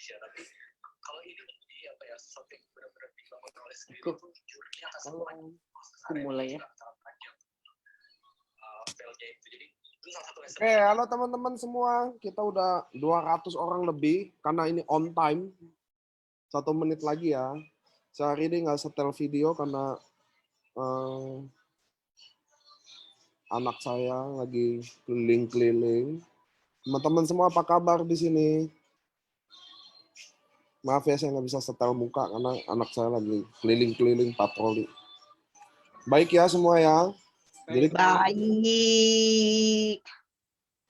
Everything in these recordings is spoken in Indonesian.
Tapi kalau ini menjadi apa ya, sesuatu yang benar-benar dibangun oleh sendiri itu jurnalnya akan selalu mulai ya. Oke, halo teman-teman semua. Kita udah 200 orang lebih karena ini on time. 1 menit lagi ya. Sehari ini nggak setel video karena anak saya lagi keliling-keliling. Teman-teman semua apa kabar di sini? Maaf ya saya nggak bisa setel muka karena anak saya lagi keliling-keliling patroli. Baik ya semua ya. Baik.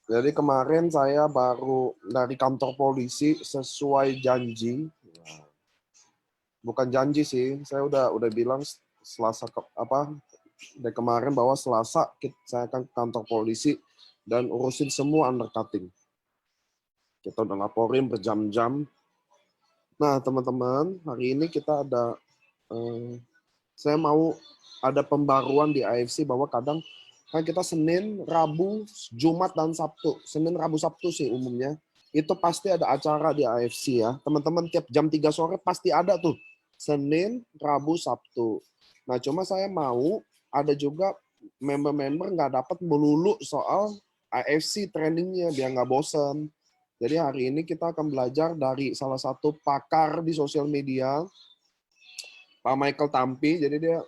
Jadi kemarin saya baru dari kantor polisi sesuai janji. Bukan janji sih, saya udah bilang Selasa dari kemarin bahwa Selasa saya akan ke kantor polisi dan urusin semua undercutting. Kita udah laporin berjam-jam. Nah teman-teman, hari ini kita ada, saya mau ada pembaruan di AFC bahwa kadang kan kita Senin, Rabu, Jumat, dan Sabtu. Senin, Rabu, Sabtu sih umumnya. Itu pasti ada acara di AFC ya. Teman-teman tiap jam 3 sore pasti ada tuh. Senin, Rabu, Sabtu. Nah cuma saya mau ada juga member-member nggak dapat melulu soal AFC trainingnya biar nggak bosen. Jadi hari ini kita akan belajar dari salah satu pakar di sosial media, Pak Michael Tampi. Jadi dia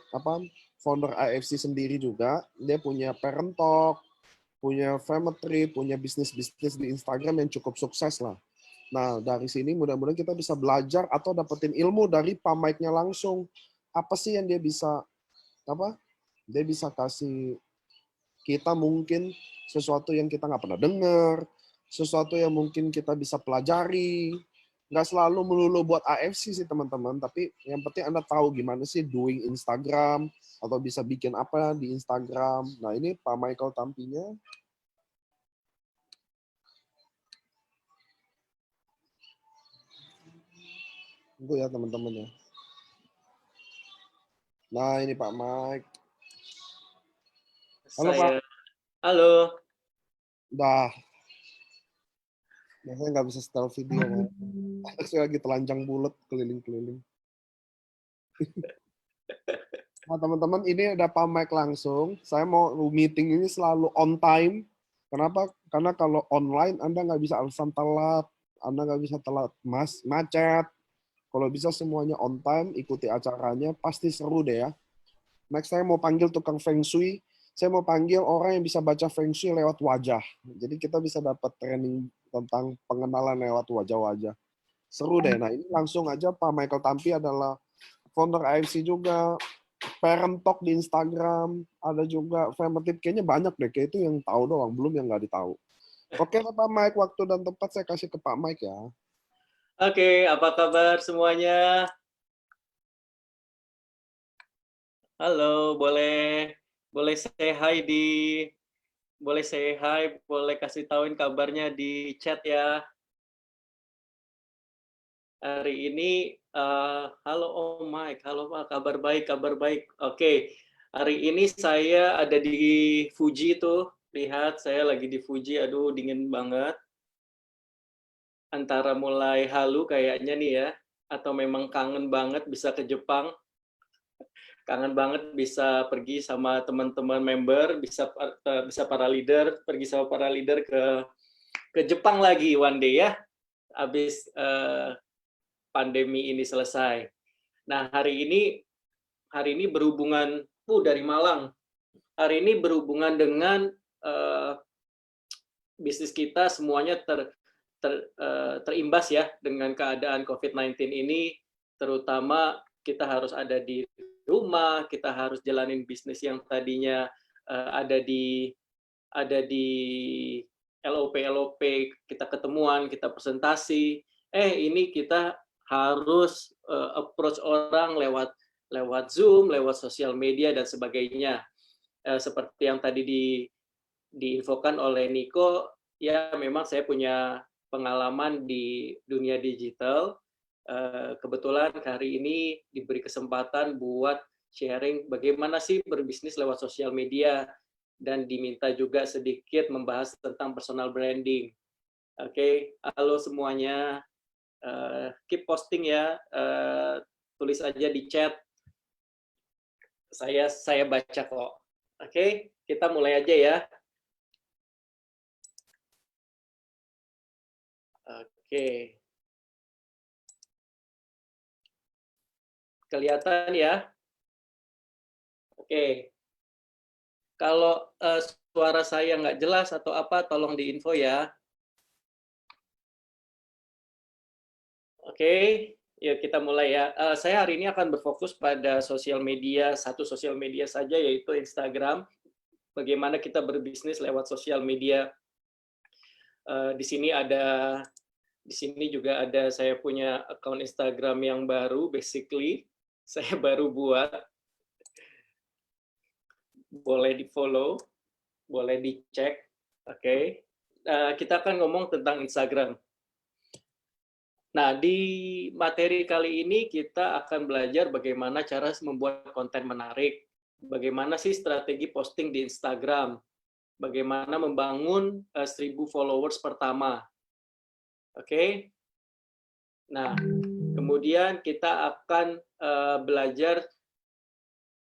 founder AFC sendiri juga. Dia punya Parent Talk, punya Family Trip, punya bisnis-bisnis di Instagram yang cukup sukses lah. Nah dari sini mudah-mudahan kita bisa belajar atau dapetin ilmu dari Pak Mike-nya langsung. Apa sih yang dia bisa Dia bisa kasih kita mungkin sesuatu yang kita nggak pernah dengar, sesuatu yang mungkin kita bisa pelajari. Nggak selalu melulu buat AFC sih teman-teman, tapi yang penting Anda tahu gimana sih doing Instagram, atau bisa bikin apa di Instagram. Nah ini Pak Michael Tampinya. Tunggu ya teman-teman ya. Nah ini Pak Mike. Halo Pak. Halo. Dah. Saya nggak bisa setel video. Saya lagi telanjang bulat keliling-keliling. Nah teman-teman ini ada Pak Mike langsung. Saya mau meeting ini selalu on time. Kenapa? Karena kalau online Anda nggak bisa alasan telat. Anda nggak bisa telat macet. Kalau bisa semuanya on time, ikuti acaranya, pasti seru deh ya. Next saya mau panggil tukang Feng Shui. Saya mau panggil orang yang bisa baca Feng Shui lewat wajah. Jadi kita bisa dapat training tentang pengenalan lewat wajah-wajah. Seru deh. Nah ini langsung aja Pak Michael Tampi adalah founder AFC juga. Parent Talk di Instagram, ada juga Family Tip, kayaknya banyak deh, kayak itu yang tahu doang, belum yang nggak ditahu. Oke Pak Mike, waktu dan tempat saya kasih ke Pak Mike ya. Oke, apa kabar semuanya? Halo, boleh say hi boleh kasih tauin kabarnya di chat ya. Hari ini, halo Om Mike, halo Pak, kabar baik. Oke, hari ini saya ada di Fuji tuh, lihat saya lagi di Fuji, aduh dingin banget. Antara mulai halu kayaknya nih ya, atau memang kangen banget bisa ke Jepang, kangen banget bisa pergi sama teman-teman member, bisa para leader, pergi sama para leader ke Jepang lagi one day ya, habis pandemi ini selesai. Nah hari ini berhubungan dari Malang. Hari ini berhubungan dengan bisnis kita semuanya terimbas ya dengan keadaan COVID-19 ini, terutama kita harus ada di rumah, kita harus jalanin bisnis yang tadinya ada di LOP, kita ketemuan, kita presentasi, ini kita harus approach orang lewat Zoom, lewat sosial media dan sebagainya. Seperti yang tadi diinfokan oleh Niko, ya memang saya punya pengalaman di dunia digital. Kebetulan hari ini diberi kesempatan buat sharing bagaimana sih berbisnis lewat sosial media, dan diminta juga sedikit membahas tentang personal branding. Oke, halo semuanya. Keep posting ya. Tulis aja di chat. Saya baca kok. Oke, kita mulai aja ya. Oke. Kelihatan ya? Oke. Kalau suara saya nggak jelas atau apa, tolong diinfo ya. Oke, ya kita mulai ya. Saya hari ini akan berfokus pada sosial media, satu sosial media saja, yaitu Instagram. Bagaimana kita berbisnis lewat sosial media. Di sini juga ada saya punya akun Instagram yang baru, basically saya baru buat. Boleh di-follow, boleh dicek. Oke. Kita akan ngomong tentang Instagram. Nah, di materi kali ini kita akan belajar bagaimana cara membuat konten menarik, bagaimana sih strategi posting di Instagram, bagaimana membangun 1.000 followers pertama. Oke. Nah, kemudian kita akan belajar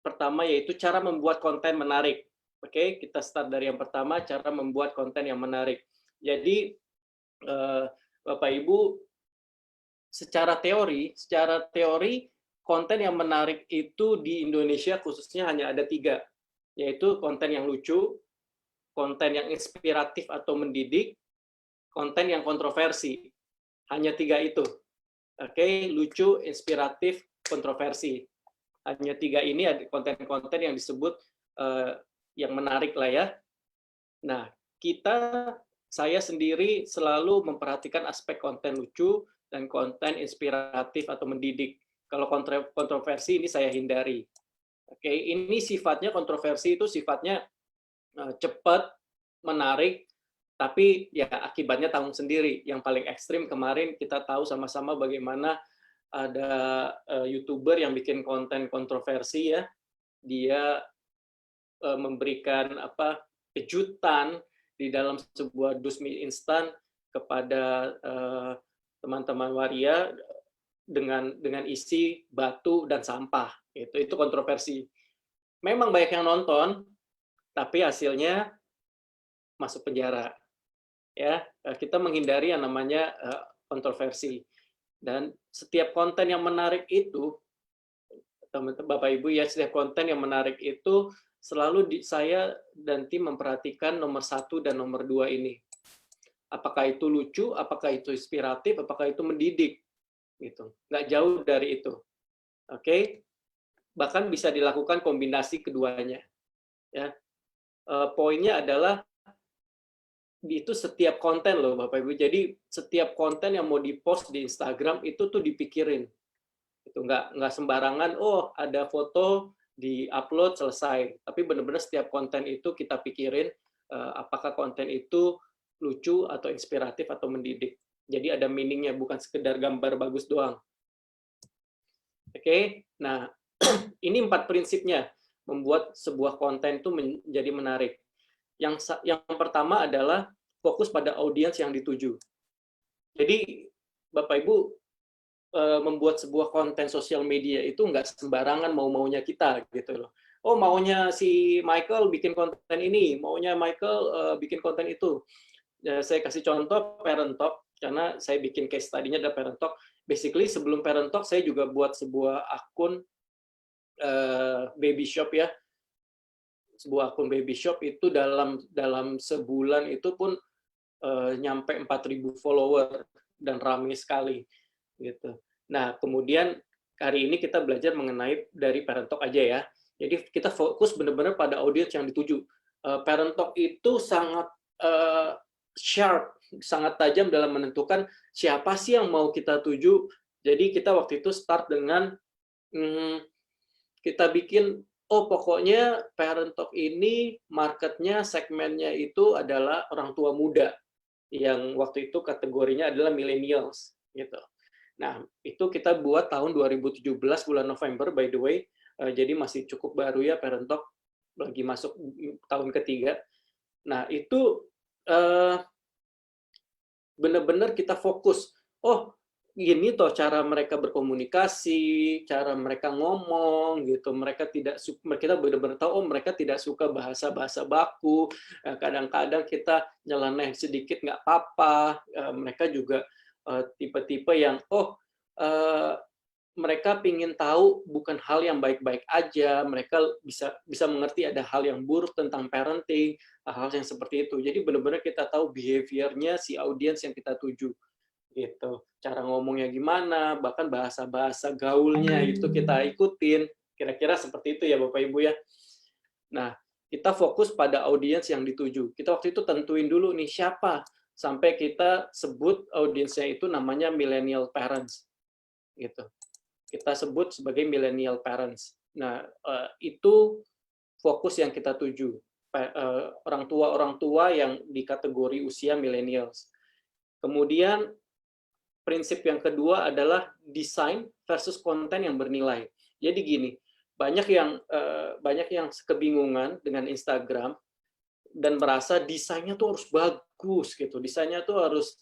pertama yaitu cara membuat konten menarik. Oke, kita start dari yang pertama, cara membuat konten yang menarik. Jadi, Bapak Ibu, secara teori konten yang menarik itu di Indonesia khususnya hanya ada 3, yaitu konten yang lucu, konten yang inspiratif atau mendidik, konten yang kontroversi. Hanya 3 itu. Oke, lucu, inspiratif, kontroversi. Hanya 3 ini ada konten-konten yang disebut yang menarik lah ya. Nah, saya sendiri selalu memperhatikan aspek konten lucu dan konten inspiratif atau mendidik. Kalau kontroversi ini saya hindari. Oke, ini sifatnya kontroversi itu sifatnya cepat, menarik, tapi ya akibatnya tanggung sendiri. Yang paling ekstrim kemarin kita tahu sama-sama bagaimana ada YouTuber yang bikin konten kontroversi ya. Dia memberikan kejutan di dalam sebuah dus mie instan kepada teman-teman waria dengan isi batu dan sampah. Itu kontroversi. Memang banyak yang nonton, tapi hasilnya masuk penjara. Ya, kita menghindari yang namanya kontroversi. Dan setiap konten yang menarik itu, teman-teman Bapak Ibu ya, setiap konten yang menarik itu selalu saya dan tim memperhatikan nomor 1 dan nomor 2 ini. Apakah itu lucu, apakah itu inspiratif, apakah itu mendidik, gitu. Nggak jauh dari itu. Oke, bahkan bisa dilakukan kombinasi keduanya. Ya, poinnya adalah itu setiap konten loh Bapak Ibu. Jadi setiap konten yang mau dipost di Instagram itu tuh dipikirin. Itu nggak sembarangan. Oh ada foto di-upload selesai. Tapi benar-benar setiap konten itu kita pikirin apakah konten itu lucu atau inspiratif atau mendidik. Jadi ada meaningnya, bukan sekedar gambar bagus doang. Oke, nah ini 4 prinsipnya membuat sebuah konten itu menjadi menarik. Yang pertama adalah fokus pada audiens yang dituju. Jadi Bapak Ibu membuat sebuah konten sosial media itu nggak sembarangan mau-maunya kita gitu loh. Oh maunya si Michael bikin konten ini, maunya Michael bikin konten itu. Ya, saya kasih contoh Parent Talk karena saya bikin case tadinya ada Parent Talk. Basically sebelum Parent Talk saya juga buat sebuah akun baby shop ya. Sebuah akun baby shop itu dalam sebulan itu pun nyampe 4.000 follower dan ramai sekali gitu. Nah, kemudian hari ini kita belajar mengenai dari Parent Talk aja ya. Jadi kita fokus benar-benar pada audiens yang dituju. Parent Talk itu sangat sharp, sangat tajam dalam menentukan siapa sih yang mau kita tuju. Jadi kita waktu itu start dengan kita bikin pokoknya Parent Talk ini marketnya, segmennya itu adalah orang tua muda yang waktu itu kategorinya adalah millennials gitu. Nah, itu kita buat tahun 2017 bulan November by the way. Jadi masih cukup baru ya Parent Talk, lagi masuk tahun ketiga. Nah, itu benar-benar kita fokus. Oh, ini toh cara mereka berkomunikasi, cara mereka ngomong gitu. Kita benar-benar tahu, oh mereka tidak suka bahasa-bahasa baku. Kadang-kadang kita nyeleneh sedikit nggak apa-apa. Mereka juga tipe-tipe yang mereka ingin tahu bukan hal yang baik-baik aja, mereka bisa mengerti ada hal yang buruk tentang parenting, hal-hal yang seperti itu. Jadi benar-benar kita tahu behavior-nya si audiens yang kita tuju, gitu. Cara ngomongnya gimana, bahkan bahasa-bahasa gaulnya itu kita ikutin. Kira-kira seperti itu ya Bapak Ibu ya. Nah, kita fokus pada audiens yang dituju. Kita waktu itu tentuin dulu nih siapa, sampai kita sebut audiensnya itu namanya millennial parents, gitu. Kita sebut sebagai millennial parents. Nah, itu fokus yang kita tuju. Orang tua yang di kategori usia millennials. Kemudian, prinsip yang kedua adalah desain versus konten yang bernilai. Jadi gini, banyak yang kebingungan dengan Instagram dan merasa desainnya tuh harus bagus gitu. Desainnya tuh harus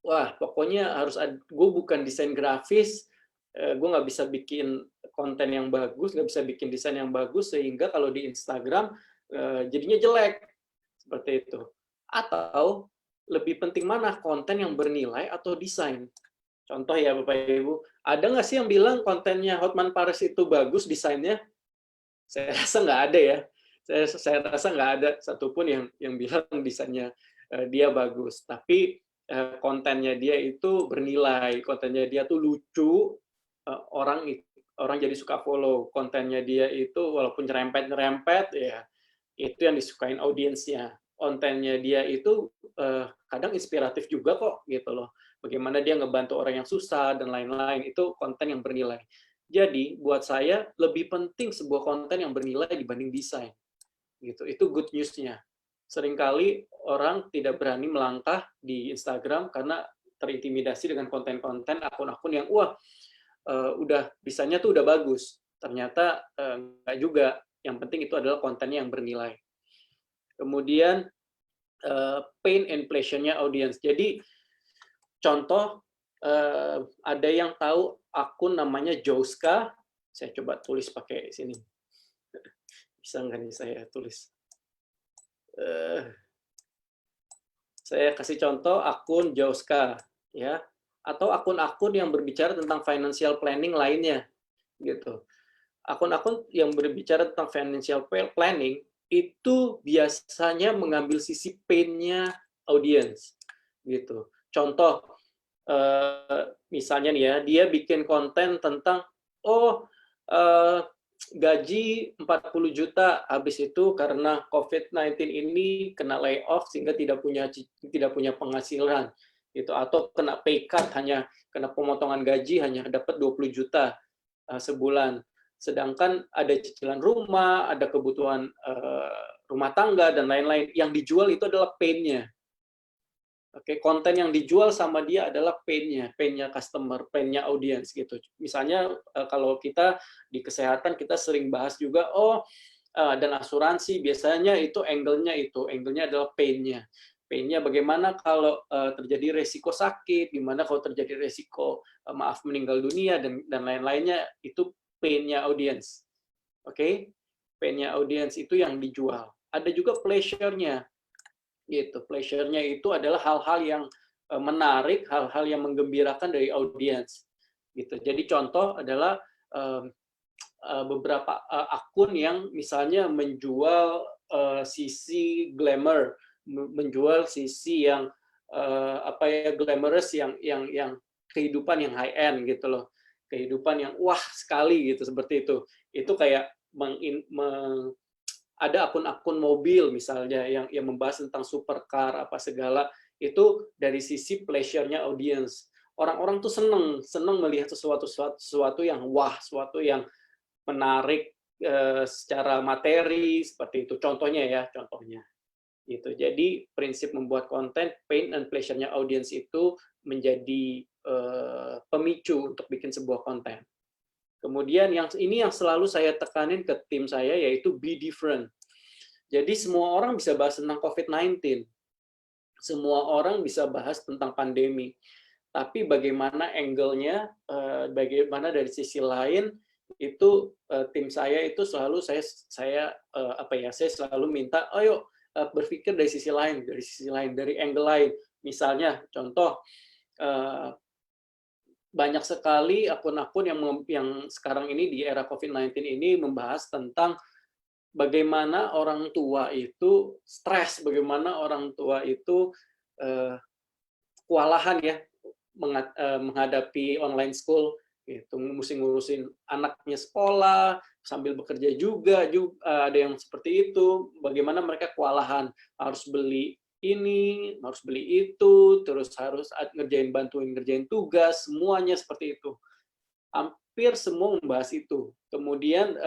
wah, pokoknya harus gue bukan desain grafis, gue nggak bisa bikin konten yang bagus, nggak bisa bikin desain yang bagus, sehingga kalau di Instagram jadinya jelek, seperti itu. Atau lebih penting mana, konten yang bernilai atau desain? Contoh ya Bapak Ibu, ada nggak sih yang bilang kontennya Hotman Paris itu bagus desainnya? Saya rasa nggak ada ya. Saya rasa nggak ada satupun yang bilang desainnya dia bagus. Tapi kontennya dia itu bernilai, kontennya dia tuh lucu, orang jadi suka follow. Kontennya dia itu walaupun nyerempet ya itu yang disukain audiensnya. Kontennya dia itu kadang inspiratif juga kok gitu loh. Bagaimana dia ngebantu orang yang susah dan lain-lain, itu konten yang bernilai. Jadi buat saya lebih penting sebuah konten yang bernilai dibanding desain. Gitu. Itu good news-nya. Seringkali orang tidak berani melangkah di Instagram karena terintimidasi dengan konten-konten akun-akun yang udah desainnya tuh udah bagus. Ternyata nggak juga. Yang penting itu adalah kontennya yang bernilai. Kemudian pain and pleasure-nya audience. Jadi contoh ada yang tahu akun namanya Jouska. Saya coba tulis pakai sini. Bisa nggak nih saya tulis? Saya kasih contoh akun Jouska, ya, atau akun-akun yang berbicara tentang financial planning lainnya, gitu. Akun-akun yang berbicara tentang financial planning itu biasanya mengambil sisi pain-nya audience, gitu. Contoh, misalnya nih ya, dia bikin konten tentang gaji 40 juta, habis itu karena COVID-19 ini kena layoff sehingga tidak punya penghasilan gitu, atau kena pay cut, hanya kena pemotongan gaji hanya dapat 20 juta sebulan. Sedangkan ada cicilan rumah, ada kebutuhan rumah tangga dan lain-lain. Yang dijual itu adalah pain-nya. Oke, konten yang dijual sama dia adalah pain-nya customer, pain-nya audience gitu. Misalnya kalau kita di kesehatan kita sering bahas juga, dan asuransi biasanya itu angle-nya adalah pain-nya. Pain-nya bagaimana kalau terjadi resiko sakit, gimana kalau terjadi resiko meninggal dunia dan lain-lainnya, itu pain-nya audience. Oke, pain-nya audience itu yang dijual. Ada juga pleasure-nya. Gitu. Pleasure-nya itu adalah hal-hal yang menarik, hal-hal yang menggembirakan dari audiens. Gitu. Jadi contoh adalah beberapa akun yang misalnya menjual sisi glamour, menjual sisi yang glamorous, yang kehidupan yang high end gitu loh. Kehidupan yang wah sekali gitu, seperti itu. Itu kayak ada akun-akun mobil misalnya yang membahas tentang supercar apa segala, itu dari sisi pleasure-nya audience. Orang-orang tuh seneng melihat sesuatu yang wah, sesuatu yang menarik secara materi, seperti itu. Contohnya. Gitu. Jadi prinsip membuat konten, pain and pleasure-nya audience itu menjadi pemicu untuk bikin sebuah konten. Kemudian yang selalu saya tekanin ke tim saya, yaitu be different. Jadi semua orang bisa bahas tentang COVID-19. semua orang bisa bahas tentang pandemi. Tapi bagaimana angle-nya, bagaimana dari sisi lain itu tim saya itu selalu saya selalu minta, ayo berpikir dari sisi lain, dari angle lain. Misalnya contoh banyak sekali akun-akun yang sekarang ini di era COVID-19 ini membahas tentang bagaimana orang tua itu stres, bagaimana orang tua itu kewalahan ya menghadapi online school, gitu, mesti ngurusin anaknya sekolah sambil bekerja juga ada yang seperti itu. Bagaimana mereka kewalahan, harus beli ini, harus beli itu, terus harus bantuin ngerjain tugas, semuanya seperti itu. Hampir semua membahas itu. Kemudian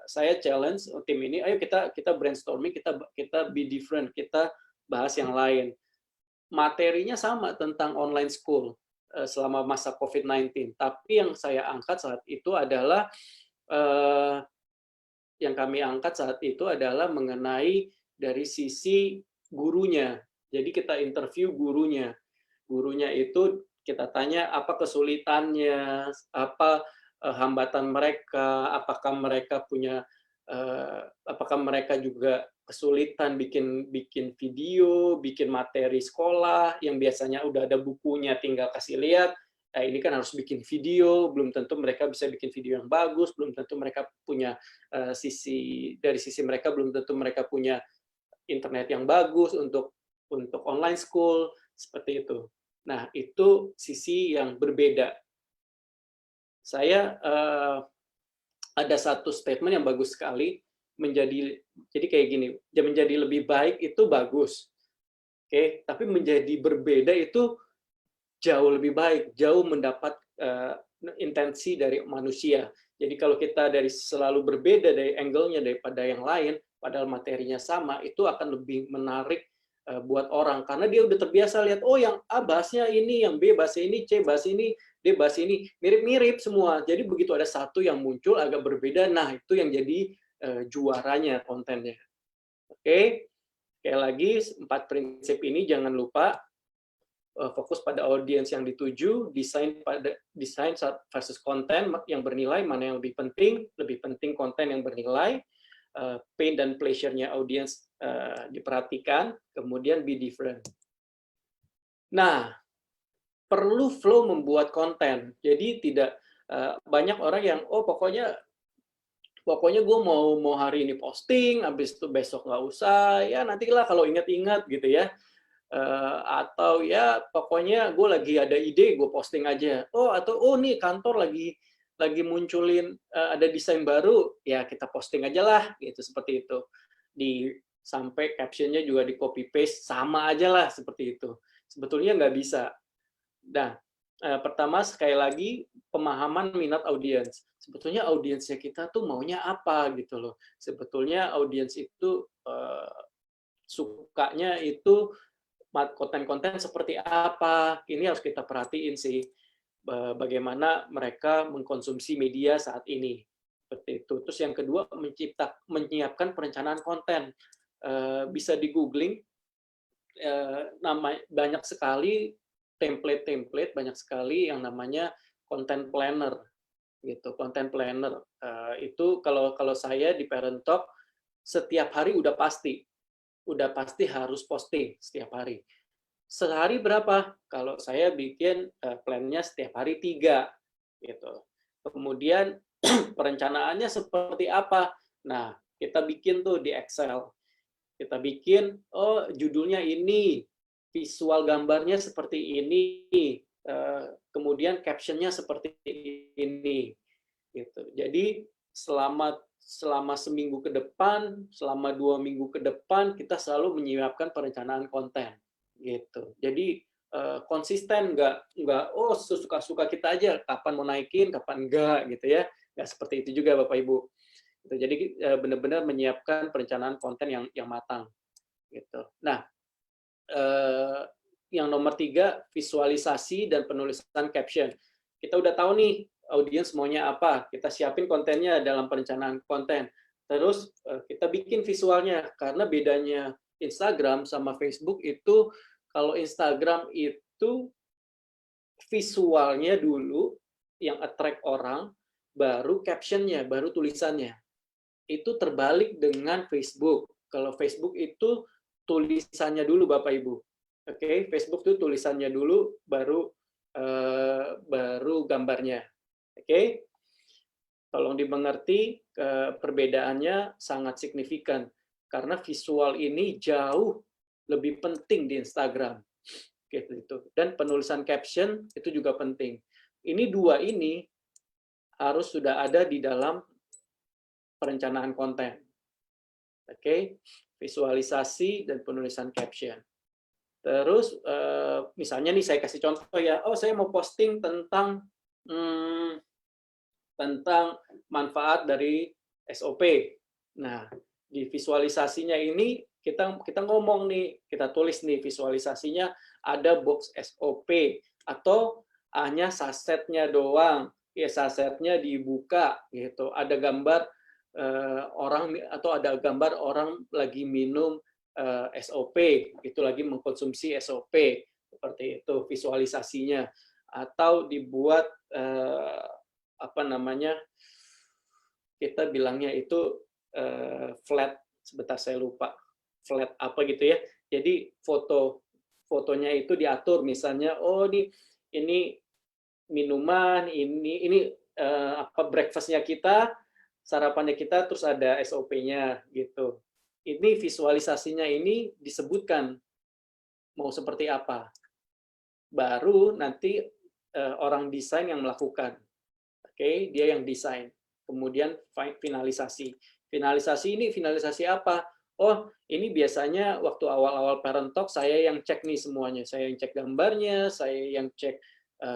saya challenge tim ini, ayo kita brainstorming, kita be different, kita bahas yang lain. Materinya sama tentang online school selama masa COVID-19, tapi yang saya angkat saat itu adalah mengenai dari sisi gurunya. Jadi kita interview gurunya. Gurunya itu kita tanya apa kesulitannya, apa hambatan mereka, apakah mereka juga kesulitan bikin video, bikin materi sekolah yang biasanya udah ada bukunya tinggal kasih lihat. Nah, ini kan harus bikin video, belum tentu mereka bisa bikin video yang bagus, belum tentu mereka punya dari sisi mereka belum tentu mereka punya internet yang bagus untuk online school, seperti itu. Nah, itu sisi yang berbeda. Saya ada satu statement yang bagus sekali, jadi kayak gini, menjadi lebih baik itu bagus. Oke, tapi menjadi berbeda itu jauh lebih baik, jauh mendapat intensi dari manusia. Jadi kalau kita selalu berbeda dari angle-nya daripada yang lain, padahal materinya sama, itu akan lebih menarik buat orang, karena dia udah terbiasa lihat, oh yang A bahasnya ini, yang B bahasa ini, C bahasa ini, D bahasa ini, mirip-mirip semua. Jadi begitu ada satu yang muncul agak berbeda, nah itu yang jadi juaranya kontennya. Oke, sekali lagi 4 prinsip ini jangan lupa, fokus pada audiens yang dituju, desain versus konten yang bernilai, mana yang lebih penting konten yang bernilai, pain dan pleasure-nya audiens diperhatikan, kemudian be different. Nah, perlu flow membuat konten. Jadi tidak banyak orang yang pokoknya gue mau hari ini posting, habis itu besok nggak usah, ya nantilah kalau ingat-ingat gitu ya. Atau ya pokoknya gue lagi ada ide, gue posting aja. Atau nih kantor lagi munculin ada desain baru, ya kita posting aja lah, gitu, seperti itu. Sampai captionnya juga di copy paste sama aja lah, seperti itu. Sebetulnya nggak bisa. Nah, pertama sekali lagi pemahaman minat audiens. Sebetulnya audiensnya kita tuh maunya apa gitu loh. Sebetulnya audiens itu sukanya itu konten-konten seperti apa. Ini harus kita perhatiin sih. Bagaimana mereka mengkonsumsi media saat ini. Seperti itu. Terus yang kedua, menyiapkan perencanaan konten. Bisa di googling, banyak sekali template, banyak sekali yang namanya content planner, gitu. Content planner itu kalau saya di Parent Talk setiap hari udah pasti harus posting setiap hari. Sehari berapa? Kalau saya bikin plan-nya setiap hari 3, gitu. Kemudian perencanaannya seperti apa? Nah, kita bikin tuh di Excel. Kita bikin, judulnya ini, visual gambarnya seperti ini, kemudian caption-nya seperti ini, gitu. Jadi selama seminggu ke depan, selama 2 minggu ke depan, kita selalu menyiapkan perencanaan konten, gitu. Jadi konsisten, nggak sesuka-suka kita aja, kapan mau naikin, kapan enggak, gitu ya. Nggak seperti itu juga Bapak Ibu. Jadi benar-benar menyiapkan perencanaan konten yang matang, gitu. Nah, yang nomor 3, visualisasi dan penulisan caption. Kita udah tahu nih audiens maunya apa, kita siapin kontennya dalam perencanaan konten. Terus kita bikin visualnya, karena bedanya Instagram sama Facebook itu, kalau Instagram itu visualnya dulu yang attract orang, baru captionnya, baru tulisannya. Itu terbalik dengan Facebook. Kalau Facebook itu tulisannya dulu Bapak Ibu. Oke, Facebook itu tulisannya dulu, baru gambarnya. Oke, tolong dimengerti, perbedaannya sangat signifikan karena visual ini jauh lebih penting di Instagram. Gitu. Dan penulisan caption itu juga penting. Ini dua ini harus sudah ada di dalam perencanaan konten. Oke, visualisasi dan penulisan caption. Terus misalnya nih saya kasih contoh ya, oh saya mau posting tentang manfaat dari SOP. Nah, di visualisasinya ini kita ngomong nih, kita tulis nih visualisasinya ada box SOP atau hanya sasetnya doang. Ya sasetnya dibuka gitu. Ada gambar orang atau ada gambar orang lagi minum SOP, itu lagi mengkonsumsi SOP, seperti itu visualisasinya. Atau dibuat apa namanya, kita bilangnya itu flat, sebentar saya lupa, flat apa gitu ya. Jadi fotonya itu diatur, misalnya oh ini minuman, ini apa breakfast-nya kita, sarapannya kita, terus ada SOP-nya gitu. Ini visualisasinya ini disebutkan mau seperti apa. Baru nanti orang desain yang melakukan. Oke, dia yang desain. Kemudian finalisasi. Finalisasi apa? Oh, ini biasanya waktu awal-awal Parent Talk saya yang cek nih semuanya. Saya yang cek gambarnya, saya yang cek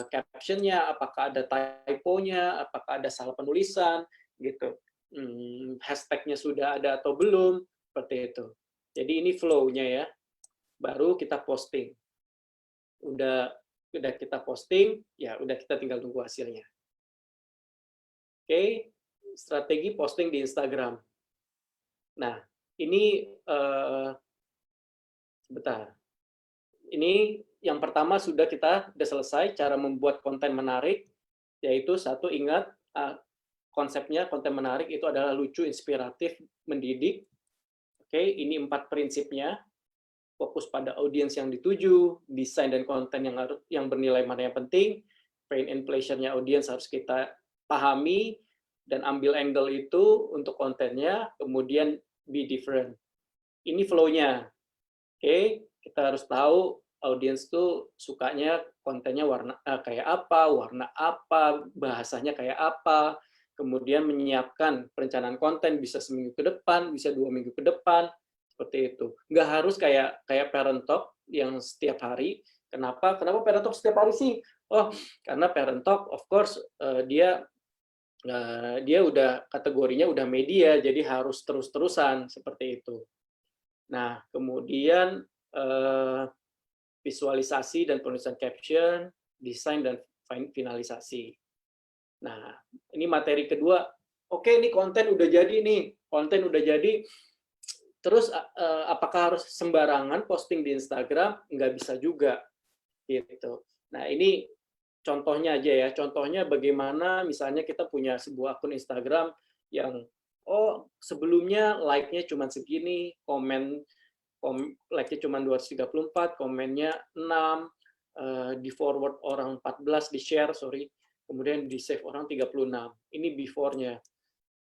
captionnya, apakah ada typo-nya, apakah ada salah penulisan, gitu. Hashtag-nya sudah ada atau belum, seperti itu. Jadi ini flow-nya ya. Baru kita posting. Udah kita posting, ya udah kita tinggal tunggu hasilnya. Oke, strategi posting di Instagram. Nah, ini sebentar. Ini yang pertama sudah selesai cara membuat konten menarik, yaitu satu, ingat konsepnya konten menarik itu adalah lucu, inspiratif, mendidik. Oke, ini 4 prinsipnya. Fokus pada audiens yang dituju, desain dan konten yang bernilai mana yang penting, pain and pleasure-nya audiens harus kita pahami, dan ambil angle itu untuk kontennya, kemudian be different. Ini flow-nya. Oke, kita harus tahu audiens tuh sukanya kontennya kayak apa, warna apa, bahasanya kayak apa, kemudian menyiapkan perencanaan konten bisa seminggu ke depan, bisa 2 minggu ke depan, seperti itu. Nggak harus kayak Parent Talk yang setiap hari. Kenapa Parent Talk setiap hari sih? Oh, karena Parent Talk, of course, dia udah kategorinya udah media, jadi harus terus-terusan seperti itu. Nah, kemudian visualisasi dan penulisan caption, desain dan finalisasi. Nah, ini materi kedua. Oke, ini konten udah jadi nih, Terus apakah harus sembarangan posting di Instagram? Nggak bisa juga, gitu. Nah, ini contohnya aja ya. Contohnya bagaimana misalnya kita punya sebuah akun Instagram yang sebelumnya like-nya cuma segini, like-nya cuma 234, komennya 6, di forward orang 14, di share, kemudian di save orang 36. Ini before-nya.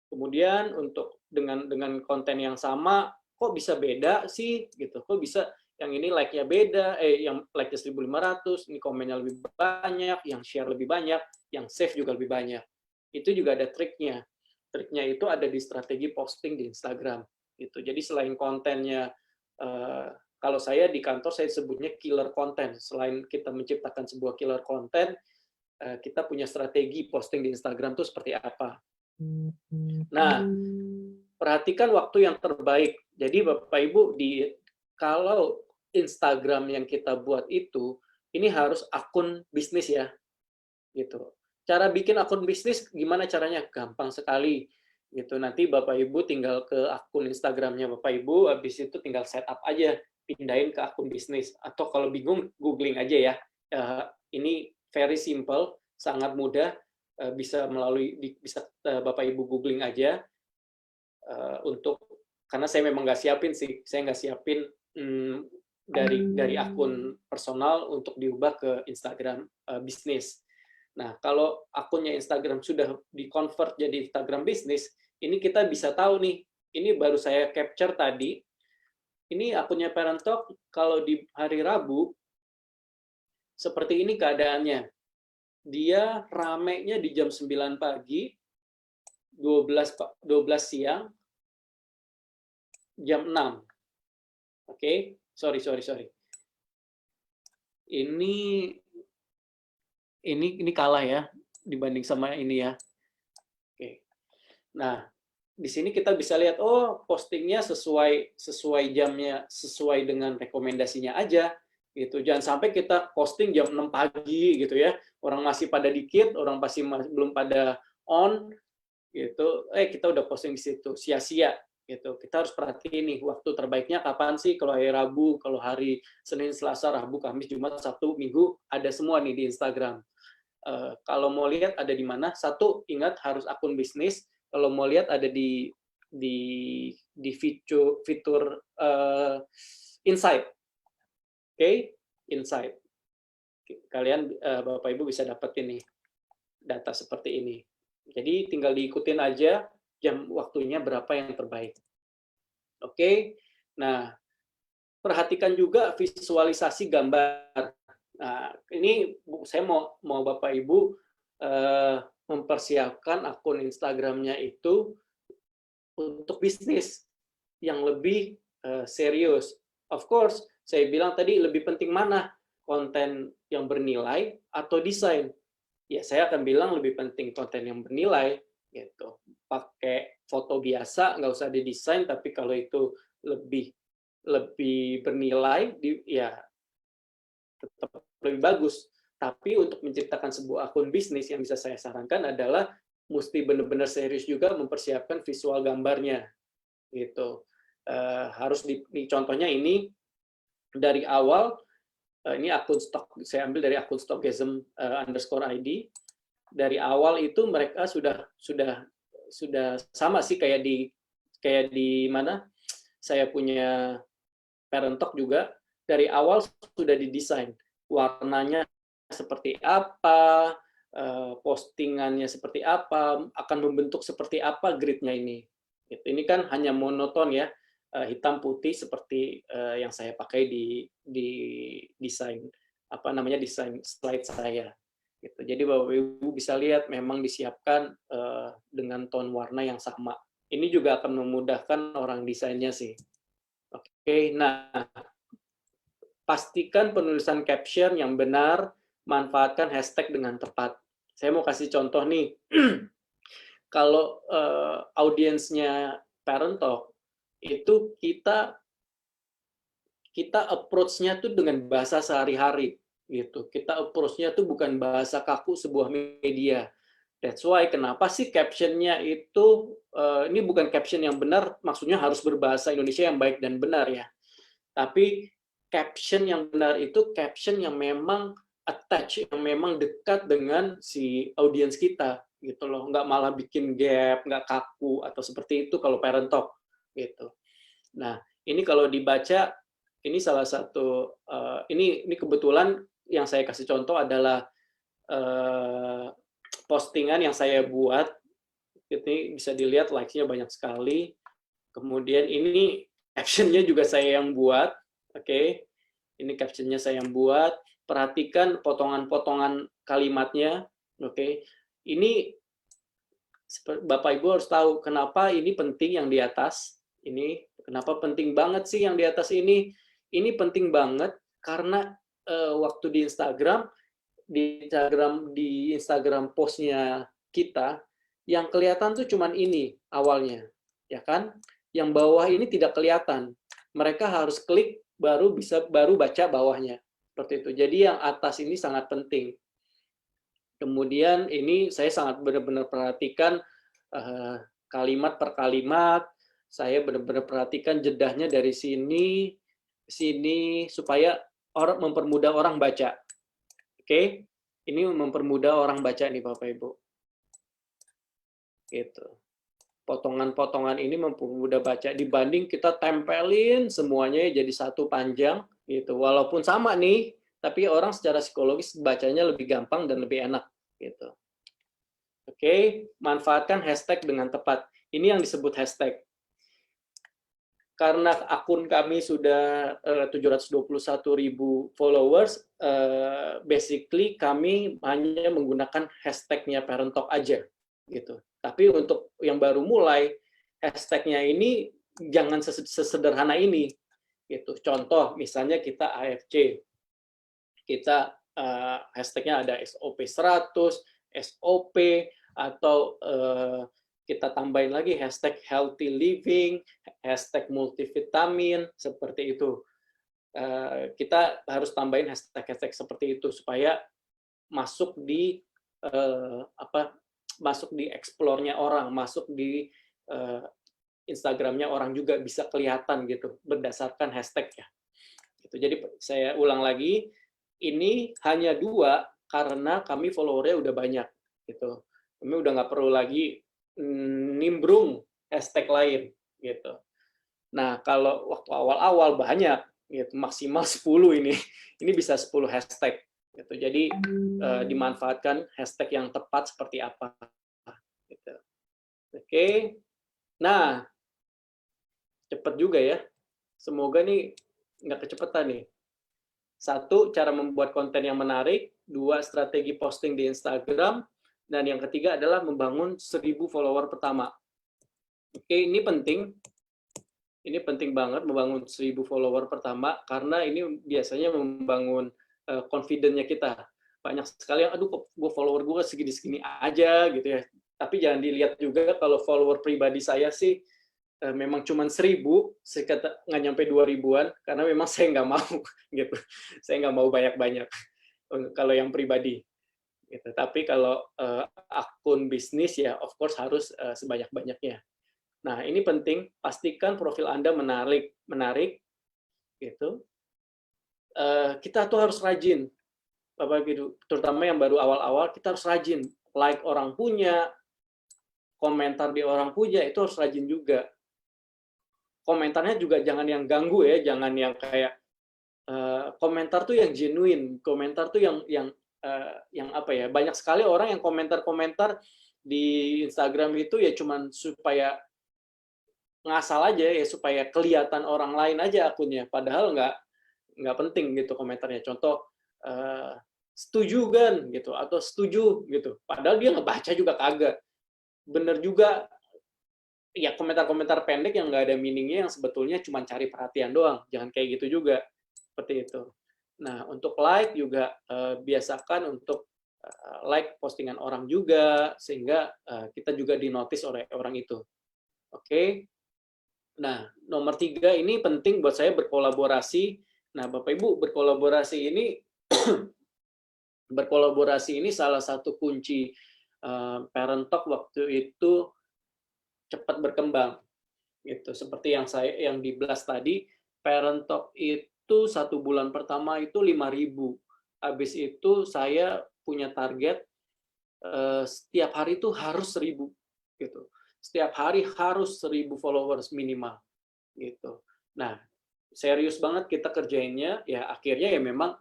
Kemudian untuk dengan konten yang sama, kok bisa beda sih gitu, kok bisa yang ini like-nya beda, yang like-nya 1.500, ini komennya lebih banyak, yang share lebih banyak, yang save juga lebih banyak. Itu juga ada triknya. Triknya itu ada di strategi posting di Instagram gitu. Jadi selain kontennya, kalau saya di kantor saya sebutnya killer content. Selain kita menciptakan sebuah killer content, kita punya strategi posting di Instagram itu seperti apa. Nah, perhatikan waktu yang terbaik. Jadi Bapak Ibu, kalau Instagram yang kita buat itu, ini harus akun bisnis ya. Gitu. Cara bikin akun bisnis gimana caranya? Gampang sekali. gitu. Nanti Bapak Ibu tinggal ke akun Instagramnya Bapak Ibu, habis itu tinggal setup aja, pindahin ke akun bisnis. Atau kalau bingung, googling aja ya. Ini very simple, sangat mudah, bisa Bapak Ibu googling aja untuk, karena saya memang nggak siapin sih, saya nggak siapin dari akun personal untuk diubah ke Instagram bisnis. Nah, kalau akunnya Instagram sudah di-convert jadi Instagram bisnis, ini kita bisa tahu nih, ini baru saya capture tadi, ini akunnya Parent Talk, kalau di hari Rabu, seperti ini keadaannya. Dia ramenya di jam 9 pagi, 12 siang, jam 6. Oke, sorry. Ini kalah ya dibanding sama ini ya. Oke. Nah, di sini kita bisa lihat, oh postingnya sesuai jamnya, sesuai dengan rekomendasinya aja gitu. Jangan sampai kita posting jam 6 pagi gitu ya. Orang masih pada dikit, orang pasti belum pada on gitu. Kita udah posting di situ, sia-sia gitu. Kita harus perhatiin nih waktu terbaiknya kapan sih, kalau hari Rabu, kalau hari Senin, Selasa, Rabu, Kamis, Jumat, Sabtu, Minggu ada semua nih di Instagram. Kalau mau lihat ada di mana, satu ingat harus akun bisnis. Kalau mau lihat ada di fitur Insight. Oke, Insight. Kalian Bapak Ibu bisa dapetin nih data seperti ini. Jadi tinggal diikutin aja jam waktunya berapa yang terbaik. Oke. Nah, perhatikan juga visualisasi gambar. Nah, ini saya mau Bapak Ibu mempersiapkan akun Instagramnya itu untuk bisnis yang lebih serius. Of course, saya bilang tadi lebih penting mana? Konten yang bernilai atau desain? Ya, saya akan bilang lebih penting konten yang bernilai. Gitu. Pakai foto biasa, nggak usah didesain, tapi kalau itu lebih bernilai, ya tetap lebih bagus. Tapi untuk menciptakan sebuah akun bisnis yang bisa saya sarankan adalah mesti benar-benar serius juga mempersiapkan visual gambarnya, gitu. Harus contohnya ini dari awal, ini akun stok, saya ambil dari akun stokgasm_id. Dari awal itu mereka sudah sama sih kayak di mana saya punya Parent Talk juga. Dari awal sudah didesain warnanya seperti apa, postingannya seperti apa, akan membentuk seperti apa gridnya ini. Ini kan hanya monoton ya, hitam putih seperti yang saya pakai di desain desain slide saya. Gitu. Jadi Bapak Ibu bisa lihat memang disiapkan dengan tone warna yang sama. Ini juga akan memudahkan orang desainnya sih. Oke, nah pastikan penulisan caption yang benar, manfaatkan hashtag dengan tepat. Saya mau kasih contoh nih. Kalau audiensnya Parent Talk, itu kita approach-nya tuh dengan bahasa sehari-hari gitu. Kita approach-nya tuh bukan bahasa kaku sebuah media. That's why kenapa sih caption-nya itu ini bukan caption yang benar, maksudnya harus berbahasa Indonesia yang baik dan benar ya. Tapi caption yang benar itu caption yang memang attach, yang memang dekat dengan si audiens kita gitu loh, nggak malah bikin gap, nggak kaku atau seperti itu kalau Parent Talk gitu. Nah, ini kalau dibaca, ini salah satu ini kebetulan yang saya kasih contoh adalah postingan yang saya buat. Ini bisa dilihat likes-nya banyak sekali. Kemudian ini caption-nya juga saya yang buat. Oke. Ini caption-nya saya yang buat. Perhatikan potongan-potongan kalimatnya. Oke. Ini Bapak Ibu harus tahu kenapa ini penting yang di atas. Ini kenapa penting banget sih yang di atas ini? Ini penting banget karena waktu di Instagram postnya kita, yang kelihatan tuh cuman ini awalnya, ya kan? Yang bawah ini tidak kelihatan. Mereka harus klik baru baca bawahnya. Seperti itu. Jadi yang atas ini sangat penting. Kemudian ini saya sangat benar-benar perhatikan kalimat per kalimat. Saya benar-benar perhatikan jedahnya dari sini supaya mempermudah orang baca. Oke, ini mempermudah orang baca nih Bapak Ibu. Gitu. Potongan-potongan ini mempermudah baca dibanding kita tempelin semuanya jadi satu panjang gitu. Walaupun sama nih, tapi orang secara psikologis bacanya lebih gampang dan lebih enak gitu. Oke, manfaatkan hashtag dengan tepat. Ini yang disebut hashtag. Karena akun kami sudah 721.000 followers, basically kami hanya menggunakan hashtagnya Parent Talk aja, gitu. Tapi untuk yang baru mulai, hashtagnya ini jangan sesederhana ini, gitu. Contoh, misalnya kita AFC, kita hashtagnya ada SOP 100, SOP, atau kita tambahin lagi hashtag healthy living, hashtag multivitamin, seperti itu. Kita harus tambahin hashtag-hashtag seperti itu supaya masuk di masuk di explore-nya orang, masuk di Instagram-nya orang juga bisa kelihatan gitu berdasarkan hashtag-nya. Gitu. Jadi saya ulang lagi, ini hanya 2 karena kami follower-nya udah banyak gitu. Kami udah nggak perlu lagi nimbrung hashtag lain gitu. Nah, kalau waktu awal-awal banyak gitu, maksimal 10 ini. Ini bisa 10 hashtag gitu. Jadi dimanfaatkan hashtag yang tepat seperti apa gitu. Oke. Nah, cepat juga ya. Semoga nih nggak kecepatan nih. 1, cara membuat konten yang menarik. 2, strategi posting di Instagram. Dan yang ketiga adalah membangun 1000 follower pertama. Oke, ini penting. Ini penting banget membangun 1000 follower pertama, karena ini biasanya membangun confidence-nya kita. Banyak sekali yang, aduh kok gue follower gue segini-segini aja gitu ya. Tapi jangan dilihat juga kalau follower pribadi saya sih memang cuma 1000, nggak nyampe 2000-an, karena memang saya nggak mau gitu. Saya nggak mau banyak-banyak kalau yang pribadi. Gitu. Tapi kalau akun bisnis ya of course harus sebanyak-banyaknya. Nah, ini penting, pastikan profil Anda menarik gitu. Kita tuh harus rajin. Bapak gitu, terutama yang baru awal-awal kita harus rajin. Like orang punya, komentar di orang punya itu harus rajin juga. Komentarnya juga jangan yang ganggu ya, jangan yang kayak komentar tuh yang genuine, komentar tuh yang apa ya, banyak sekali orang yang komentar-komentar di Instagram itu ya cuman supaya ngasal aja ya, supaya kelihatan orang lain aja akunnya, padahal nggak penting gitu komentarnya. Contoh, setuju kan gitu, atau setuju gitu, padahal dia ngebaca juga kagak. Bener juga ya, komentar-komentar pendek yang nggak ada meaningnya, yang sebetulnya cuma cari perhatian doang, jangan kayak gitu juga, seperti itu. Nah, untuk like juga biasakan untuk like postingan orang juga, sehingga kita juga dinotis oleh orang itu. Oke. Nah, nomor 3 ini penting buat saya, berkolaborasi. Nah, Bapak Ibu, berkolaborasi ini salah satu kunci Parent Talk waktu itu cepat berkembang. Gitu. Seperti yang di Blast tadi, Parent Talk itu 1 bulan pertama itu 5.000. Habis itu saya punya target setiap hari itu harus 1.000 gitu. Setiap hari harus 1.000 followers minimal gitu. Nah, serius banget kita kerjainnya, ya akhirnya ya memang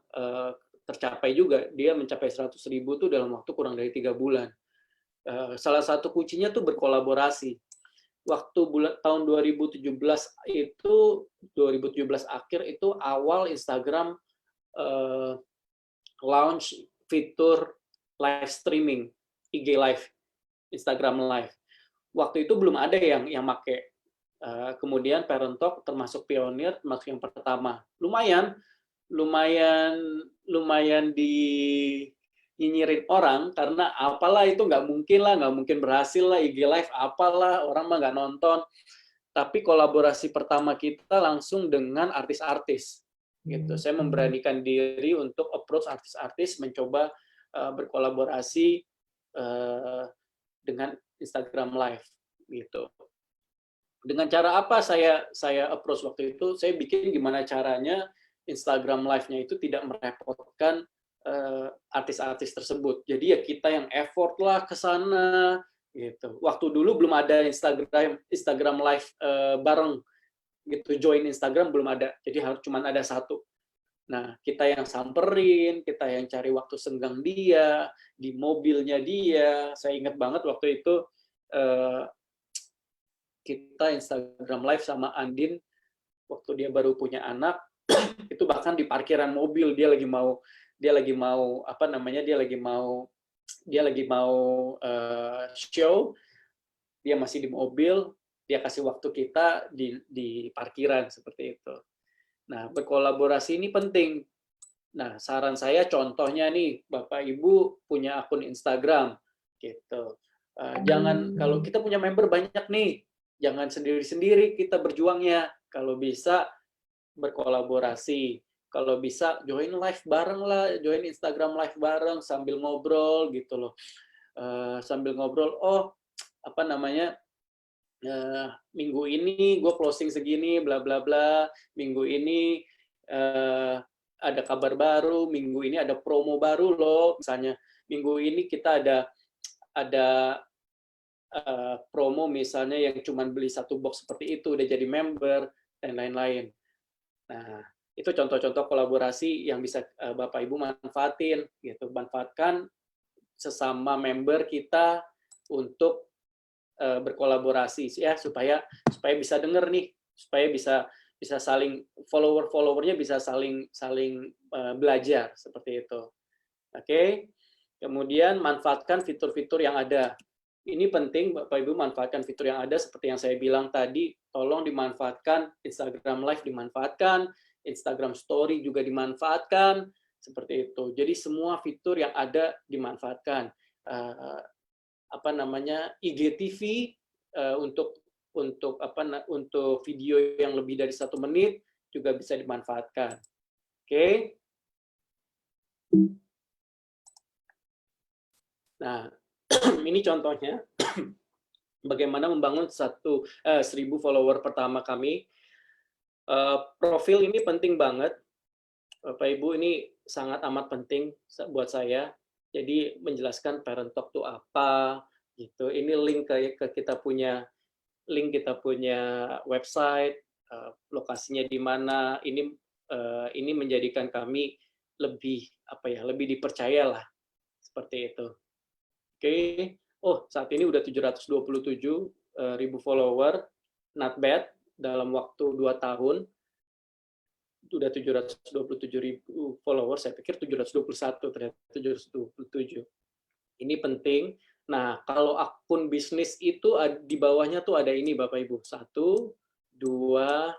tercapai juga. Dia mencapai 100.000 tuh dalam waktu kurang dari 3 bulan. Salah satu kuncinya tuh berkolaborasi. Waktu tahun 2017 itu, 2017 akhir itu awal Instagram launch fitur live streaming, IG Live, Instagram Live. Waktu itu belum ada yang make. Kemudian Parent Talk termasuk pionir, termasuk yang pertama. Lumayan nyinyirin orang, karena apalah itu nggak mungkin berhasil lah, IG Live apalah, orang mah nggak nonton. Tapi kolaborasi pertama kita langsung dengan artis-artis. Gitu. Saya memberanikan diri untuk approach artis-artis, mencoba berkolaborasi dengan Instagram Live. gitu. Dengan cara apa saya approach waktu itu? Saya bikin gimana caranya Instagram Live-nya itu tidak merepotkan artis-artis tersebut. Jadi ya kita yang effort lah ke sana gitu. Waktu dulu belum ada Instagram Live bareng gitu, join Instagram belum ada. Jadi harus cuma ada satu. Nah, kita yang samperin, kita yang cari waktu senggang dia, di mobilnya dia. Saya ingat banget waktu itu kita Instagram Live sama Andin waktu dia baru punya anak, itu bahkan di parkiran mobil dia lagi mau apa namanya, dia lagi mau show, dia masih di mobil, dia kasih waktu kita di parkiran seperti itu. Nah, berkolaborasi ini penting. Nah, saran saya contohnya nih, Bapak Ibu punya akun Instagram gitu. Jangan, kalau kita punya member banyak nih, jangan sendiri-sendiri kita berjuangnya. Kalau bisa berkolaborasi. Kalau bisa join live bareng lah, join Instagram live bareng sambil ngobrol gitu loh. Sambil ngobrol, oh apa namanya, minggu ini gue closing segini, bla bla bla. Minggu ini ada kabar baru, minggu ini ada promo baru loh. Misalnya minggu ini kita ada promo misalnya yang cuma beli satu box seperti itu udah jadi member dan lain-lain. Nah, itu contoh-contoh kolaborasi yang bisa Bapak Ibu manfaatin gitu. Manfaatkan sesama member kita untuk berkolaborasi ya, supaya bisa denger nih, supaya bisa saling followernya bisa saling belajar seperti itu. Oke. Kemudian manfaatkan fitur-fitur yang ada. Ini penting Bapak Ibu manfaatkan fitur yang ada seperti yang saya bilang tadi, tolong dimanfaatkan, Instagram Live dimanfaatkan, Instagram Story juga dimanfaatkan, seperti itu. Jadi semua fitur yang ada dimanfaatkan. Apa namanya, IGTV untuk video yang lebih dari 1 menit juga bisa dimanfaatkan. Oke. Nah, ini contohnya bagaimana membangun 1.000 follower pertama kami. Profil ini penting banget, Bapak Ibu, ini sangat amat penting buat saya. Jadi menjelaskan Parent Talk itu apa, gitu. Ini link ke kita punya website, lokasinya di mana. Ini menjadikan kami lebih dipercaya lah, seperti itu. Oke. Oh, saat ini udah 727.000 follower, not bad, dalam waktu 2 tahun. Udah 727.000 follower, saya pikir 721, ternyata 727. Ini penting. Nah, kalau akun bisnis itu di bawahnya tuh ada ini Bapak Ibu. 1, 2,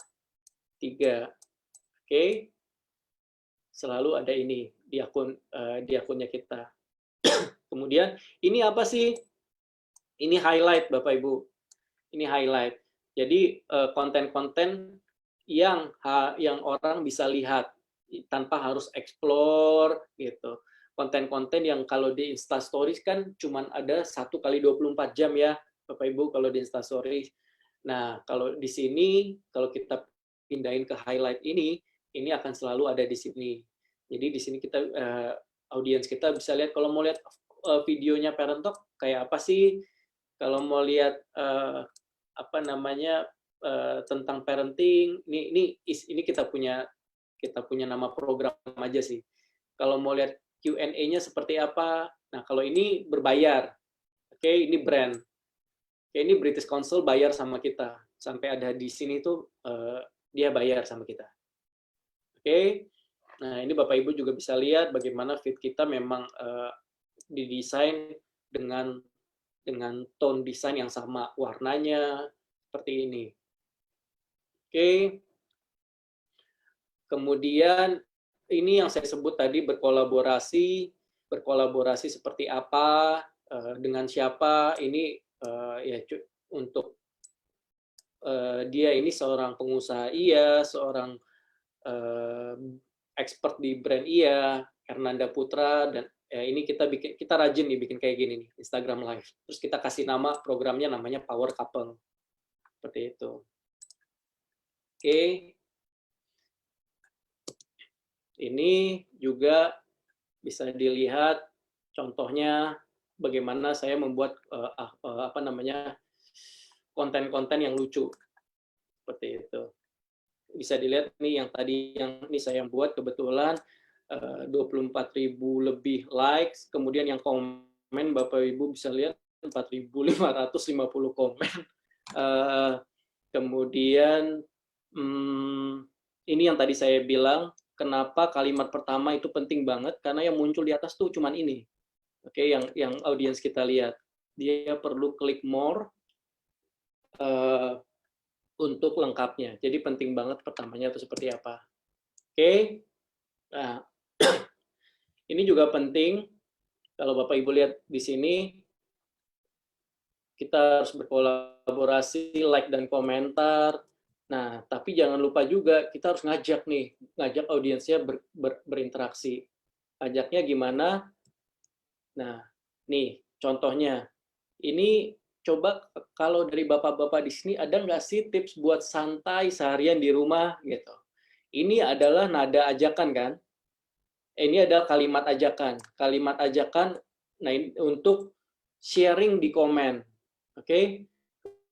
3. Oke. Selalu ada ini di akunnya kita. Kemudian ini apa sih? Ini highlight Bapak Ibu. Ini highlight. Jadi konten-konten yang orang bisa lihat tanpa harus explore gitu. Konten-konten yang kalau di Insta Stories kan cuma ada 1 kali 24 jam ya, Bapak Ibu, kalau di Insta Stories. Nah, kalau di sini kalau kita pindahin ke highlight ini akan selalu ada di sini. Jadi di sini kita audiens kita bisa lihat, kalau mau lihat videonya Parent Talk kayak apa sih, kalau mau lihat apa namanya tentang parenting, ini kita punya nama program aja sih. Kalau mau lihat Q&A-nya seperti apa, nah kalau ini berbayar, oke, ini brand, oke, ini British Council bayar sama kita, sampai ada di sini tuh dia bayar sama kita, oke. Nah ini Bapak Ibu juga bisa lihat bagaimana feed kita memang didesain dengan tone desain yang sama, warnanya seperti ini. Oke. Kemudian ini yang saya sebut tadi berkolaborasi seperti apa, dengan siapa, ini ya untuk dia ini seorang pengusaha iya, seorang expert di brand iya, Hernanda Putra dan Ya, ini kita rajin nih bikin kayak gini nih, Instagram Live. Terus kita kasih nama programnya namanya Power Couple. Seperti itu. Oke. Ini juga bisa dilihat contohnya bagaimana saya membuat konten-konten yang lucu. Seperti itu. Bisa dilihat nih yang tadi yang ini saya buat kebetulan 24.000 lebih likes, kemudian yang komen Bapak Ibu bisa lihat 4.550 komen. Kemudian ini yang tadi saya bilang, kenapa kalimat pertama itu penting banget, karena yang muncul di atas tuh cuman ini. Oke, yang audiens kita lihat. Dia perlu klik more untuk lengkapnya. Jadi penting banget pertamanya itu seperti apa. Oke. Nah, ini juga penting, kalau Bapak Ibu lihat di sini, kita harus berkolaborasi, like dan komentar. Nah, tapi jangan lupa juga kita harus ngajak audiensnya berinteraksi. Ajaknya gimana? Nah, nih contohnya. Ini coba kalau dari bapak-bapak di sini ada nggak sih tips buat santai seharian di rumah gitu. Ini adalah nada ajakan kan? Ini adalah kalimat ajakan. Kalimat ajakan untuk sharing di komen. Oke.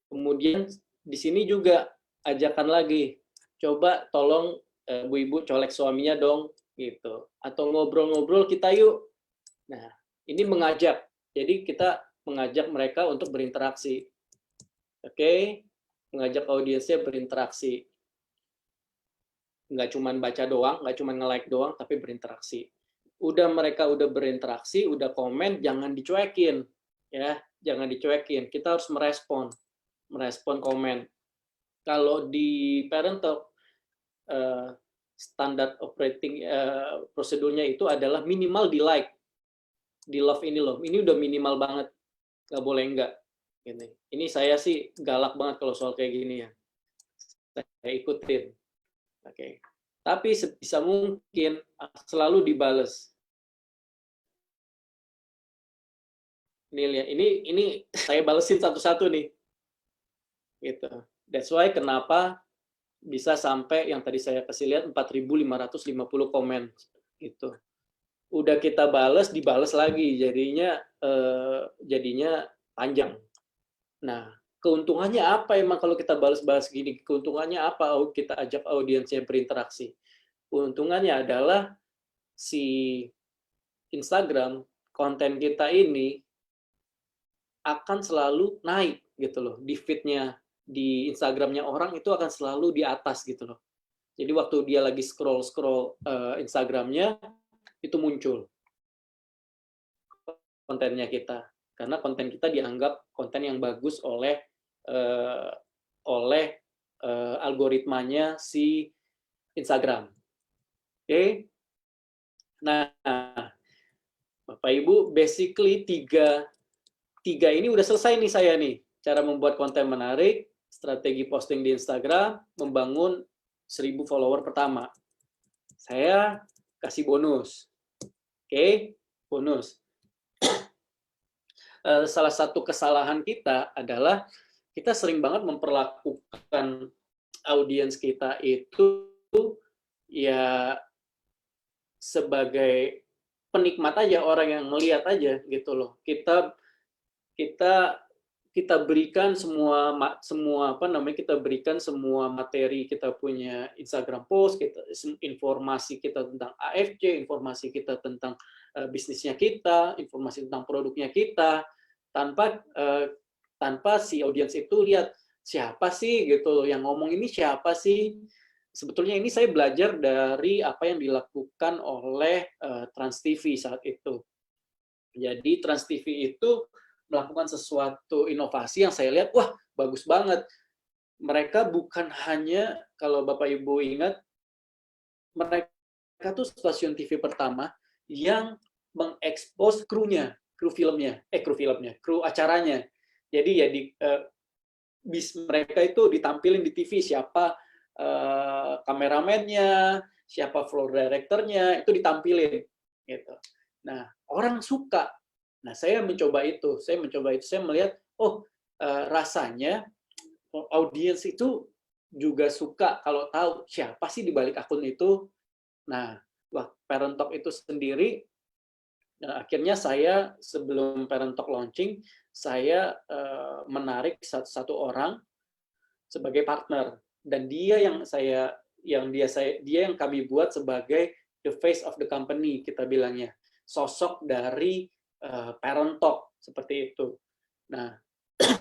Kemudian di sini juga ajakan lagi. Coba tolong Bu Ibu colek suaminya dong gitu. Atau ngobrol-ngobrol kita yuk. Nah, ini mengajak. Jadi kita mengajak mereka untuk berinteraksi. Oke. Mengajak audiensnya berinteraksi. Nggak cuma baca doang, nggak cuma nge-like doang, tapi berinteraksi. Mereka udah berinteraksi, udah komen, jangan dicuekin. Ya, jangan dicuekin. Kita harus merespon komen. Kalau di Parent Talk, standar operating prosedurnya itu adalah minimal di like. Di love ini loh. Ini udah minimal banget. Nggak boleh enggak. Ini saya sih galak banget kalau soal kayak gini ya. Saya ikutin. Oke. Tapi sebisa mungkin selalu dibales. Ini saya balesin satu-satu nih. Gitu. That's why kenapa bisa sampai yang tadi saya kasih lihat 4.550 komen gitu. Udah kita bales, dibales lagi, jadinya panjang. Nah, keuntungannya apa emang kalau kita balas-balas gini? Keuntungannya apa? Kita ajak audiensnya berinteraksi. Keuntungannya adalah si Instagram, konten kita ini akan selalu naik gitu loh. Di feed-nya, di Instagram-nya orang itu akan selalu di atas gitu loh. Jadi waktu dia lagi scroll-scroll Instagram-nya, itu muncul kontennya kita. Karena konten kita dianggap konten yang bagus oleh algoritmanya si Instagram. Oke. Nah, Bapak Ibu, basically tiga ini udah selesai nih saya nih. Cara membuat konten menarik, strategi posting di Instagram, membangun 1.000 follower pertama. Saya kasih bonus. Oke, bonus. Salah satu kesalahan kita adalah kita sering banget memperlakukan audiens kita itu ya sebagai penikmat aja, orang yang melihat aja gitu loh. Kita berikan kita berikan semua materi, kita punya Instagram post, informasi kita tentang AFC, informasi kita tentang bisnisnya kita, informasi tentang produknya kita, tanpa si audiens itu lihat siapa sih gitu loh, yang ngomong ini siapa sih. Sebetulnya ini saya belajar dari apa yang dilakukan oleh Trans TV saat itu. Jadi Trans TV itu melakukan sesuatu inovasi yang saya lihat, wah bagus banget. Mereka bukan hanya, kalau Bapak Ibu ingat, mereka tuh stasiun TV pertama yang mengekspos kru acaranya. Jadi ya mereka itu ditampilin di TV siapa kameramennya, siapa floor directornya, itu ditampilin gitu. Nah, orang suka. Nah, saya mencoba itu. Saya melihat, oh, rasanya audiens itu juga suka kalau tahu siapa sih di balik akun itu. Nah, Parent Talk itu sendiri, akhirnya saya sebelum Parent Talk launching, saya menarik satu orang sebagai partner, dan dia yang kami buat sebagai the face of the company, kita bilangnya, sosok dari Parent Talk seperti itu. Nah,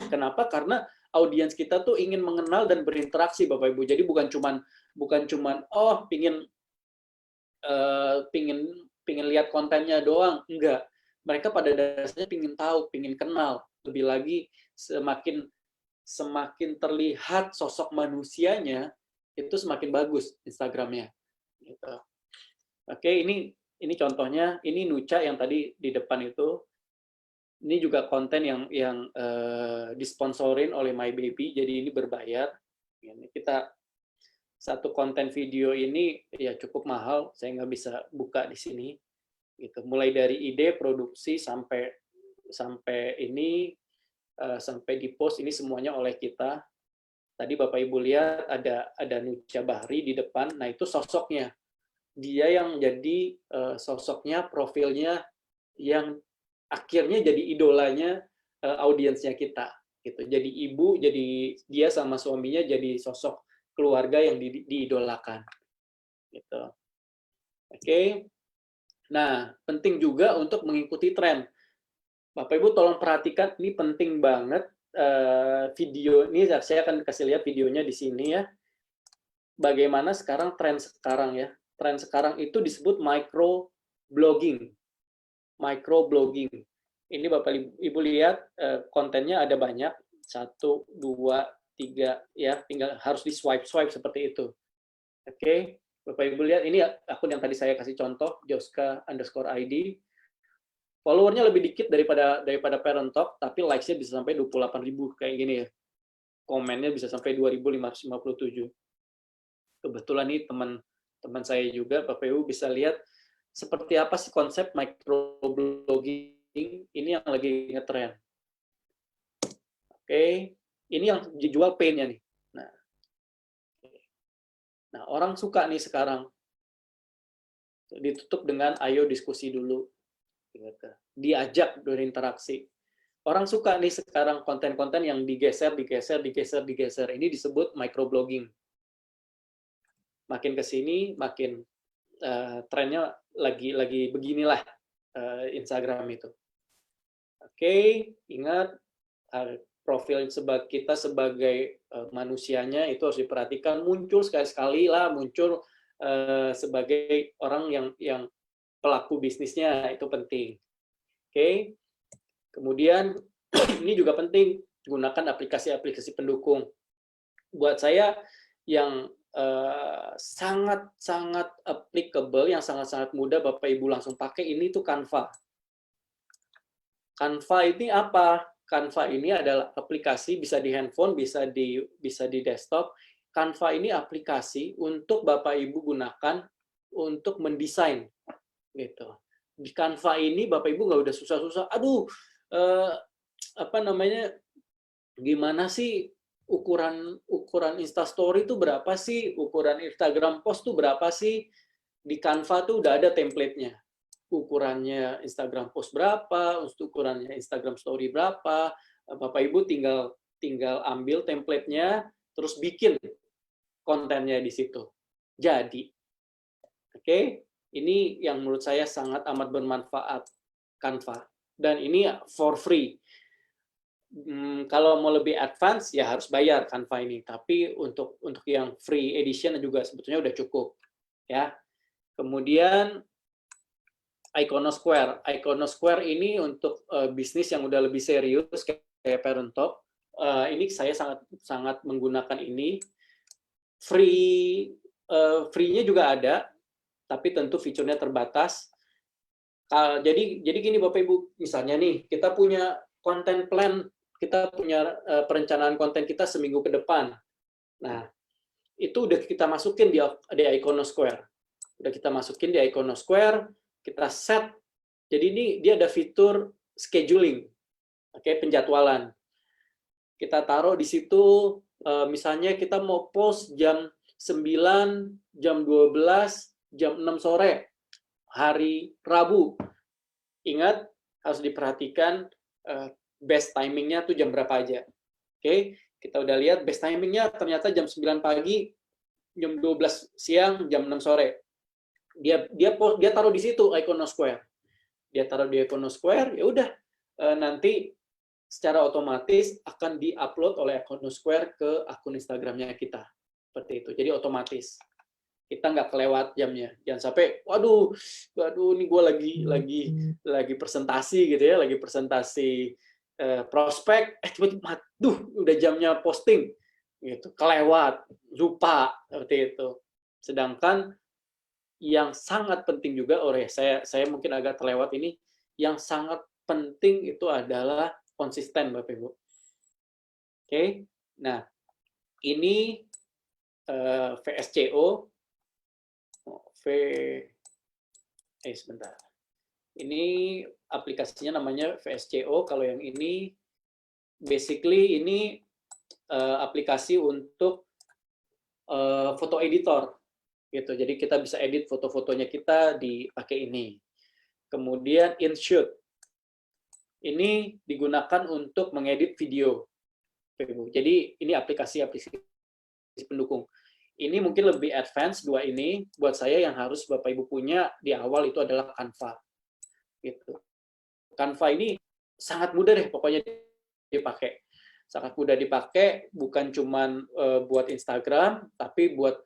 kenapa? Karena audiens kita tuh ingin mengenal dan berinteraksi, Bapak Ibu. Jadi bukan cuman oh pingin lihat kontennya doang, enggak. Mereka pada dasarnya pingin tahu, pingin kenal. Lebih lagi semakin terlihat sosok manusianya, itu semakin bagus Instagramnya. Gitu. Oke, ini contohnya, ini Nucha yang tadi di depan itu. Ini juga konten yang disponsorin oleh My Baby, jadi ini berbayar. Ini kita satu konten video ini ya cukup mahal, saya nggak bisa buka di sini. Gitu. Mulai dari ide, produksi sampai ini sampai di post, ini semuanya oleh kita. Tadi Bapak Ibu lihat ada Nucha Bahri di depan. Nah, itu sosoknya. Dia yang jadi sosoknya, profilnya yang akhirnya jadi idolanya audiensnya kita. Gitu. Jadi ibu, jadi dia sama suaminya jadi sosok keluarga yang diidolakan. Gitu. Oke. Nah, penting juga untuk mengikuti tren. Bapak Ibu tolong perhatikan, ini penting banget video ini, saya akan kasih lihat videonya di sini ya. Bagaimana sekarang tren sekarang ya. Tren sekarang itu disebut microblogging. Microblogging. Ini Bapak Ibu lihat kontennya ada banyak, 1, 2, 3 ya, tinggal harus di swipe seperti itu. Oke, Bapak Ibu lihat ini akun yang tadi saya kasih contoh, Joska_ID. Followernya lebih dikit daripada Parent Talk, tapi likes-nya bisa sampai 28.000 kayak gini ya. Komennya bisa sampai 2.557. Kebetulan nih teman saya juga, Bapak Ibu bisa lihat seperti apa sih konsep microblogging ini yang lagi ngetren. Oke, ini yang dijual paint-nya nih. Nah, orang suka nih sekarang. Ditutup dengan ayo diskusi dulu. Diajak berinteraksi. Orang suka nih sekarang konten-konten yang digeser. Ini disebut microblogging. Makin ke sini, makin trennya lagi beginilah Instagram itu. Oke, ingat profil kita sebagai manusianya itu harus diperhatikan. Muncul sekali-sekali lah, muncul sebagai orang yang pelaku bisnisnya, itu penting. Oke. Kemudian ini juga penting, gunakan aplikasi-aplikasi pendukung. Buat saya yang sangat-sangat applicable, yang sangat-sangat mudah Bapak Ibu langsung pakai, ini tuh Canva. Canva ini apa? Canva ini adalah aplikasi, bisa di handphone, bisa di desktop. Canva ini aplikasi untuk Bapak Ibu gunakan untuk mendesain. Gitu. Di Canva ini Bapak Ibu nggak udah susah-susah, aduh, gimana sih ukuran Instastory itu berapa sih, ukuran Instagram post itu berapa sih. Di Canva tuh udah ada template-nya. Ukurannya Instagram post berapa, ukurannya Instagram story berapa. Bapak Ibu tinggal ambil template-nya, terus bikin kontennya di situ. Jadi, oke, ini yang menurut saya sangat amat bermanfaat, Canva. Dan ini for free. Kalau mau lebih advance ya harus bayar Canva ini. Tapi untuk yang free edition juga sebetulnya udah cukup. Ya. Kemudian Iconosquare. Iconosquare ini untuk bisnis yang udah lebih serius kayak Parent Talk. Ini saya sangat menggunakan ini. Free-nya juga ada, tapi tentu fiturnya terbatas. Jadi gini Bapak Ibu, misalnya nih, kita punya content plan, kita punya perencanaan konten kita seminggu ke depan. Nah, itu udah kita masukin di Iconosquare. Udah kita masukin di Iconosquare, kita set Jadi ini dia ada fitur scheduling, oke, penjadwalan. Kita taruh di situ, misalnya kita mau post jam 9, jam 12, jam 6 sore, hari Rabu. Ingat, harus diperhatikan best timingnya tuh jam berapa aja. Oke, kita udah lihat best timingnya ternyata jam 9 pagi, jam 12 siang, jam 6 sore. Dia taruh di situ Iconosquare. Dia taruh di Iconosquare, ya udah nanti secara otomatis akan diupload oleh Iconosquare ke akun Instagramnya kita. Seperti itu. Jadi otomatis. Kita nggak kelewat jamnya. Jangan sampai, waduh, ini gue lagi presentasi gitu ya, lagi presentasi prospek, tiba-tiba, udah jamnya posting, gitu, kelewat, lupa, seperti itu. Sedangkan yang sangat penting juga, saya mungkin agak terlewat ini, yang sangat penting itu adalah konsisten, Bapak Ibu. Oke, nah ini VSCO, sebentar. Ini aplikasinya namanya VSCO. Kalau yang ini, basically ini aplikasi untuk foto editor, gitu. Jadi kita bisa edit foto-fotonya kita dipakai ini. Kemudian InShoot, ini digunakan untuk mengedit video. Jadi ini aplikasi pendukung. Ini mungkin lebih advance dua ini. Buat saya yang harus Bapak Ibu punya di awal itu adalah Canva. Gitu. Canva ini sangat mudah deh pokoknya dipakai. Sangat mudah dipakai, bukan cuman buat Instagram, tapi buat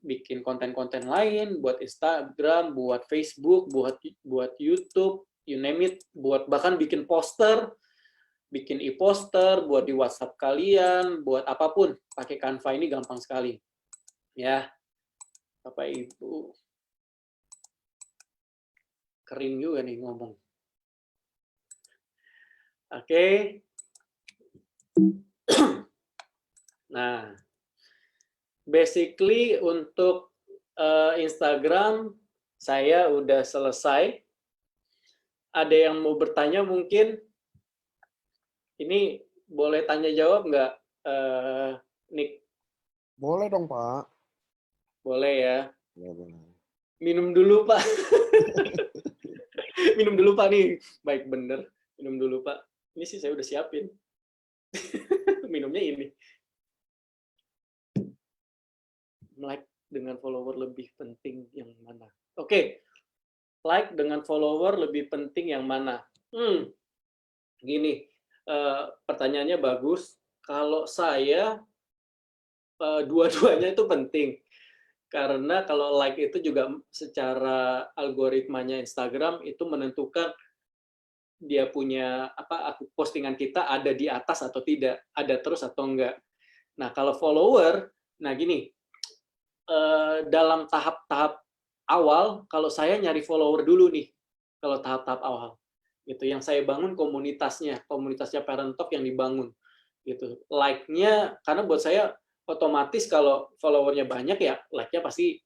bikin konten-konten lain, buat Instagram, buat Facebook, buat YouTube, you name it, buat bahkan bikin poster, bikin e-poster, buat di WhatsApp kalian, buat apapun, pakai Canva ini gampang sekali. Ya, Bapak Ibu. Kering juga nih ngomong. Oke. Nah, basically untuk Instagram saya udah selesai. Ada yang mau bertanya mungkin? Ini boleh tanya jawab nggak, Nick? Boleh dong, Pak. Boleh ya. Ya, boleh. Minum dulu, Pak. Minum dulu, Pak, nih. Baik, bener. Minum dulu, Pak. Ini sih saya udah siapin. Minumnya ini. Like dengan follower lebih penting yang mana? Oke. Like dengan follower lebih penting yang mana? Gini, pertanyaannya bagus. Kalau saya, dua-duanya itu penting. Karena kalau like itu juga secara algoritmanya Instagram itu menentukan dia punya postingan kita ada di atas atau tidak, ada terus atau enggak. Nah, kalau follower, nah gini, dalam tahap-tahap awal, kalau saya nyari follower dulu nih, kalau tahap-tahap awal, gitu. Yang saya bangun komunitasnya Parent Talk yang dibangun, gitu. Like-nya, karena buat saya otomatis kalau followernya banyak ya like-nya pasti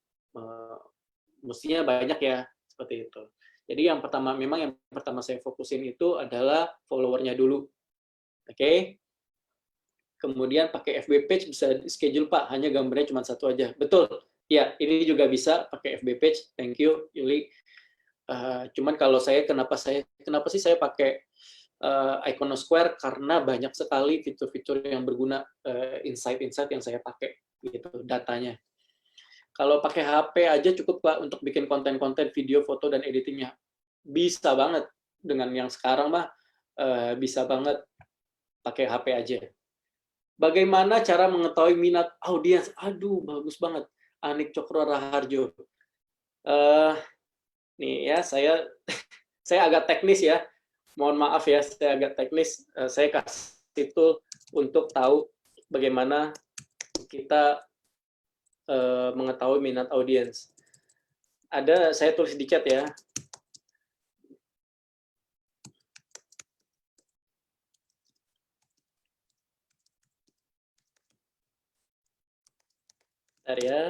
mestinya banyak ya, seperti itu. Jadi yang pertama saya fokusin itu adalah followernya dulu. Oke. Kemudian pakai FB page bisa schedule, Pak, hanya gambarnya cuma satu aja. Betul. Ya, ini juga bisa pakai FB page. Thank you, Yuli. Cuman kalau kenapa sih saya pakai Iconosquare, karena banyak sekali fitur-fitur yang berguna, insight-insight yang saya pakai gitu datanya. Kalau pakai HP aja cukup, Pak, untuk bikin konten-konten video, foto dan editingnya. Bisa banget dengan yang sekarang mah, bisa banget pakai HP aja. Bagaimana cara mengetahui minat audiens? Aduh, bagus banget, Anik Cokro Raharjo. Nih ya, saya agak teknis ya. Mohon maaf ya, saya agak teknis. Saya kasih tool untuk tahu bagaimana kita mengetahui minat audiens. Saya tulis di chat ya. Bentar ya.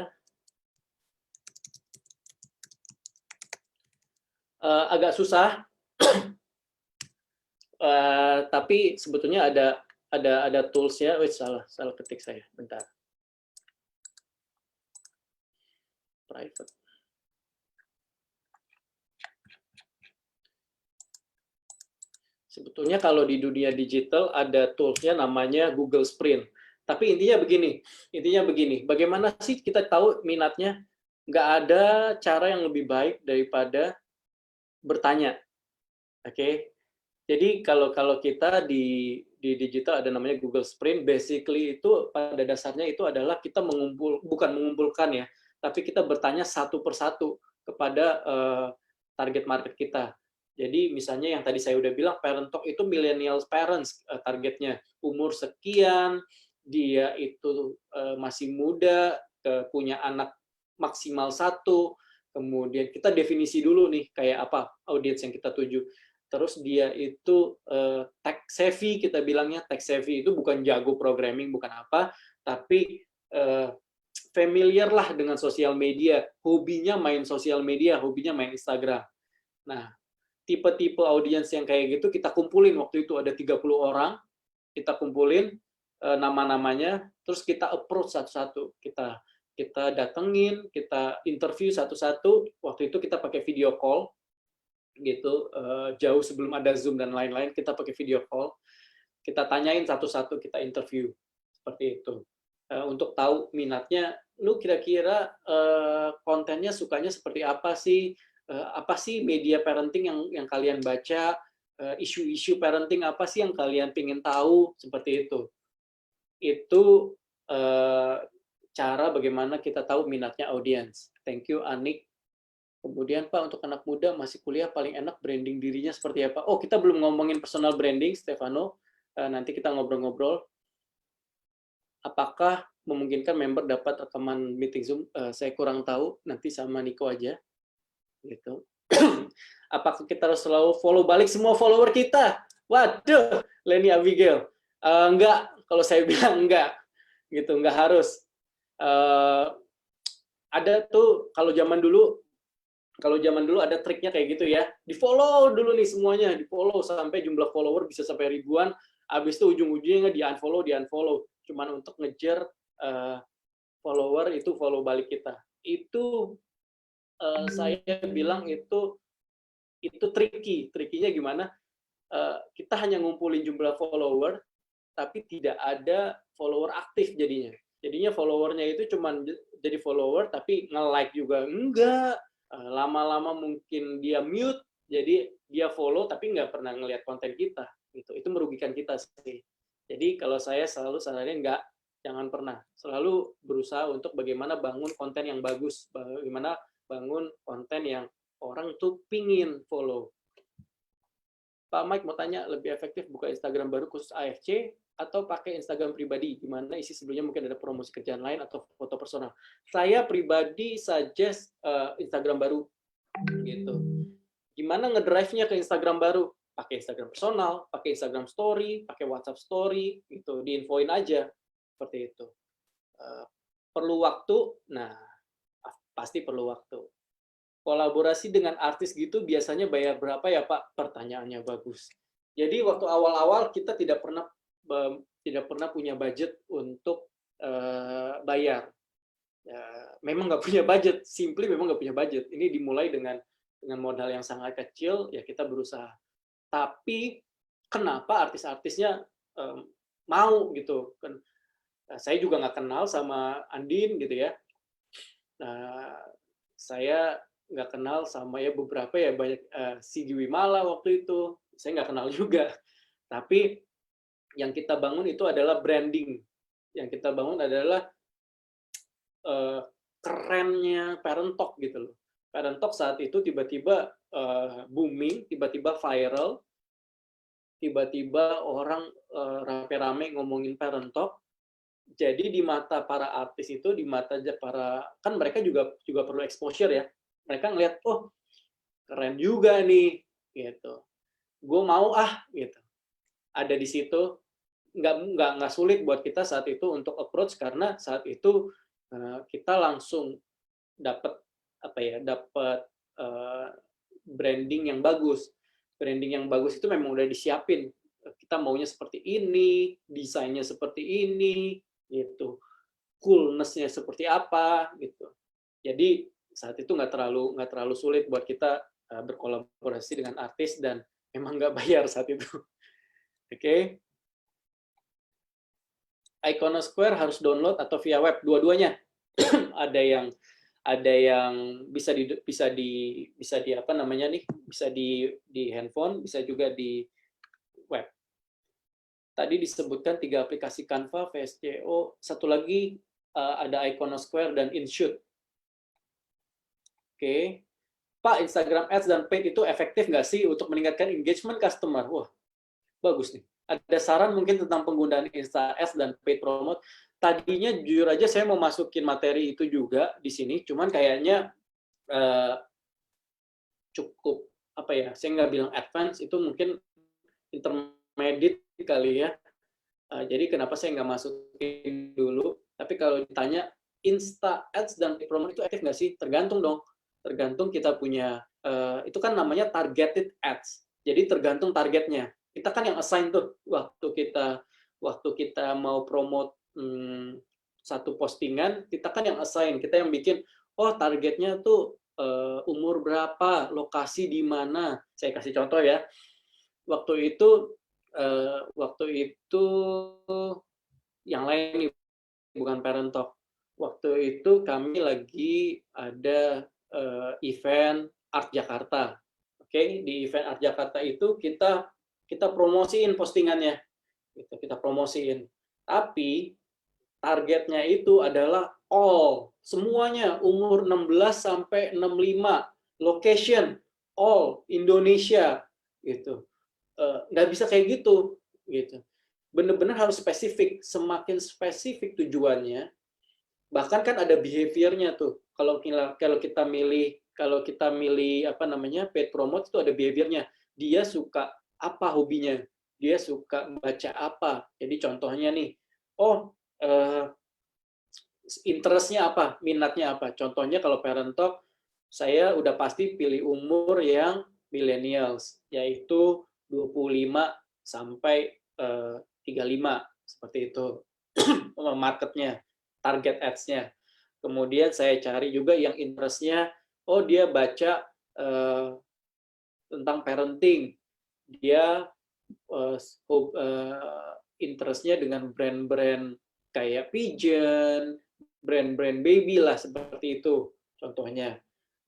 agak susah, tapi sebetulnya ada tools-nya. Salah ketik saya, bentar. Private. Sebetulnya kalau di dunia digital ada tools-nya namanya Google Sprint. Tapi intinya begini, bagaimana sih kita tahu minatnya? Nggak ada cara yang lebih baik daripada bertanya. Oke. Jadi kalau kita di digital ada namanya Google Sprint, basically itu pada dasarnya itu adalah kita bukan mengumpulkan ya, tapi kita bertanya satu persatu kepada target market kita. Jadi misalnya yang tadi saya udah bilang, Parent Talk itu millennial parents targetnya, umur sekian, dia itu masih muda, punya anak maksimal 1, kemudian kita definisi dulu nih kayak apa audiens yang kita tuju. Terus dia itu tech savvy, kita bilangnya tech savvy itu bukan jago programming, bukan apa, tapi familiar lah dengan sosial media, hobinya main sosial media, hobinya main Instagram. Nah, tipe-tipe audiens yang kayak gitu kita kumpulin, waktu itu ada 30 orang, kita kumpulin nama-namanya, terus kita approach satu-satu, kita datengin, kita interview satu-satu, waktu itu kita pakai video call, gitu, jauh sebelum ada Zoom dan lain-lain, kita pakai video call, kita tanyain satu-satu, kita interview, seperti itu. Untuk tahu minatnya, lu kira-kira kontennya sukanya seperti apa sih media parenting yang kalian baca, isu-isu parenting apa sih yang kalian pengen tahu, seperti itu. Itu cara bagaimana kita tahu minatnya audiens. Thank you, Anik. Kemudian Pak, untuk anak muda masih kuliah paling enak branding dirinya seperti apa? Oh, kita belum ngomongin personal branding, Stefano. Nanti kita ngobrol-ngobrol. Apakah memungkinkan member dapat rekaman meeting Zoom? Saya kurang tahu, nanti sama Niko aja. Gitu. Apakah kita harus selalu follow balik semua follower kita? Waduh, Leni Abigail. Enggak, kalau saya bilang enggak. Gitu, enggak harus. Ada tuh, kalau zaman dulu ada triknya kayak gitu ya, di follow dulu nih semuanya, di follow sampai jumlah follower bisa sampai ribuan, habis itu ujung-ujungnya di unfollow, cuman untuk ngejar follower itu follow balik kita. Itu saya bilang itu trikinya gimana? Kita hanya ngumpulin jumlah follower, tapi tidak ada follower aktif jadinya followernya itu cuman jadi follower tapi nge-like juga enggak. Lama-lama mungkin dia mute, jadi dia follow tapi nggak pernah ngelihat konten kita, gitu. Itu merugikan kita sih. Jadi kalau saya selalu saranin jangan pernah. Selalu berusaha untuk bagaimana bangun konten yang bagus, bagaimana bangun konten yang orang tuh pingin follow. Pak Mike mau tanya, lebih efektif buka Instagram baru khusus AFC atau pakai Instagram pribadi, di mana isi sebelumnya mungkin ada promosi kerjaan lain atau foto personal. Saya pribadi suggest Instagram baru, gitu. Gimana ngedrive-nya ke Instagram baru? Pakai Instagram personal, pakai Instagram story, pakai WhatsApp story, gitu. Diinfoin aja, seperti itu. Perlu waktu? Nah, pasti perlu waktu. Kolaborasi dengan artis gitu biasanya bayar berapa ya Pak? Pertanyaannya bagus. Jadi waktu awal-awal kita tidak pernah punya budget untuk bayar. Ya, memang nggak punya budget, simply memang nggak punya budget. Ini dimulai dengan modal yang sangat kecil, ya kita berusaha. Tapi kenapa artis-artisnya mau gitu? Saya juga nggak kenal sama Andin gitu ya. Saya nggak kenal sama ya beberapa ya banyak Sigi Wimala waktu itu, saya nggak kenal juga. Tapi yang kita bangun itu adalah branding. Yang kita bangun adalah kerennya Parent Talk gitu loh. Parent Talk saat itu tiba-tiba booming, tiba-tiba viral, tiba-tiba orang rame-rame ngomongin Parent Talk. Jadi di mata para artis itu, di mata para, kan mereka juga perlu exposure ya. Mereka ngelihat, oh keren juga nih, gitu. Gue mau gitu. Ada di situ, nggak sulit buat kita saat itu untuk approach karena saat itu kita langsung dapat branding yang bagus. Branding yang bagus itu memang udah disiapin. Kita maunya seperti ini, desainnya seperti ini, gitu. Coolness-nya seperti apa, gitu. Jadi saat itu nggak terlalu sulit buat kita berkolaborasi dengan artis dan memang nggak bayar saat itu. Oke. Iconosquare harus download atau via web, dua-duanya. ada yang bisa di apa namanya nih, bisa di handphone, bisa juga di web. Tadi disebutkan 3 aplikasi Canva, VSCO, satu lagi ada Iconosquare dan InShoot. Oke. Pak, Instagram Ads dan Paid itu efektif nggak sih untuk meningkatkan engagement customer? Wah, bagus nih. Ada saran mungkin tentang penggunaan Insta Ads dan Paid Promote. Tadinya jujur aja saya mau masukin materi itu juga di sini, cuman kayaknya cukup apa ya? Saya nggak bilang advance, itu mungkin intermediate kali ya. Jadi kenapa saya nggak masukin dulu? Tapi kalau ditanya Insta Ads dan Paid Promote itu efektif nggak sih? Tergantung dong. Tergantung kita punya itu kan namanya targeted ads. Jadi tergantung targetnya. Kita kan yang assign tuh waktu kita mau promote satu postingan, kita kan yang assign, kita yang bikin. Oh, targetnya tuh umur berapa, lokasi di mana. Saya kasih contoh ya. Waktu itu yang lain nih, bukan Parent Talk. Waktu itu kami lagi ada event Art Jakarta. Oke, di event Art Jakarta itu kita promosiin postingannya. Kita promosiin. Tapi targetnya itu adalah all, semuanya umur 16 sampai 65, location all Indonesia gitu. Nggak bisa kayak gitu. Benar-benar harus spesifik. Semakin spesifik tujuannya, bahkan kan ada behavior-nya tuh. Kalau kita milih apa namanya paid promote itu ada behavior-nya. Dia suka apa hobinya, dia suka baca apa. Jadi contohnya nih, oh interest-nya apa, minatnya apa. Contohnya kalau Parent Talk, saya udah pasti pilih umur yang millennials, yaitu 25 sampai 35, seperti itu marketnya, target ads-nya. Kemudian saya cari juga yang interest-nya, oh dia baca tentang parenting, dia interest-nya dengan brand-brand kayak Pigeon, brand-brand baby lah, seperti itu contohnya.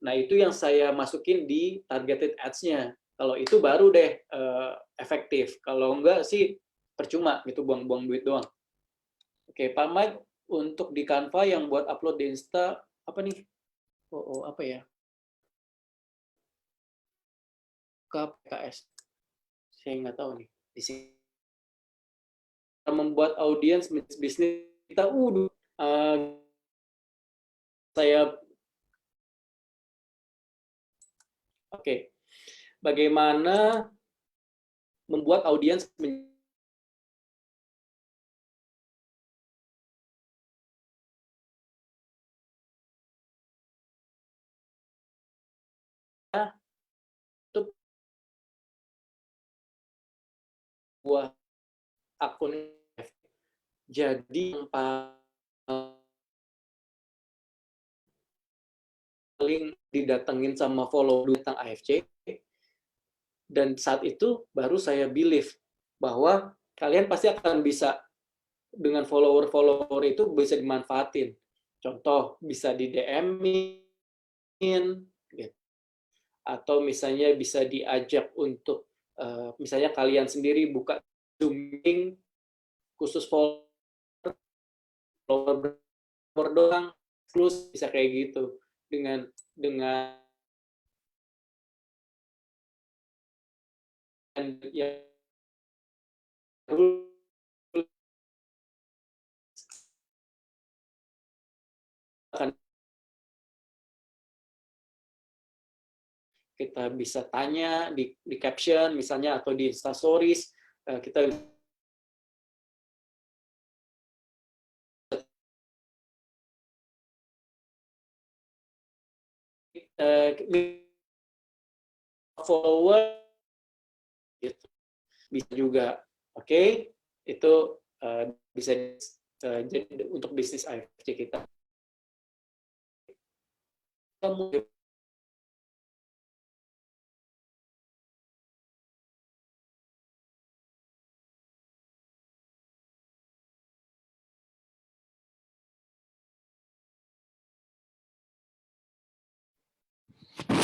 Nah, itu yang saya masukin di targeted ads-nya. Kalau itu baru deh efektif. Kalau enggak sih percuma gitu, buang-buang duit doang. Oke, Pak Mike, untuk di Canva yang buat upload di Insta, apa nih? Apa ya? KPKS. Saya nggak tahu nih. Di sini membuat audiens bisnis kita, saya oke. Bagaimana membuat audiens itu buat akun. Jadi yang paling didatengin sama follow tentang AFC, dan saat itu baru saya believe bahwa kalian pasti akan bisa dengan follower-follower itu bisa dimanfaatin. Contoh, bisa di DM-in, gitu. Atau misalnya bisa diajak untuk, misalnya kalian sendiri buka Zoom khusus follower doang, plus bisa kayak gitu. Dengan yang akan kita bisa tanya di caption misalnya atau di Insta Stories, kita follower gitu. Bisa juga. Oke, itu bisa jadi untuk bisnis AFC kita.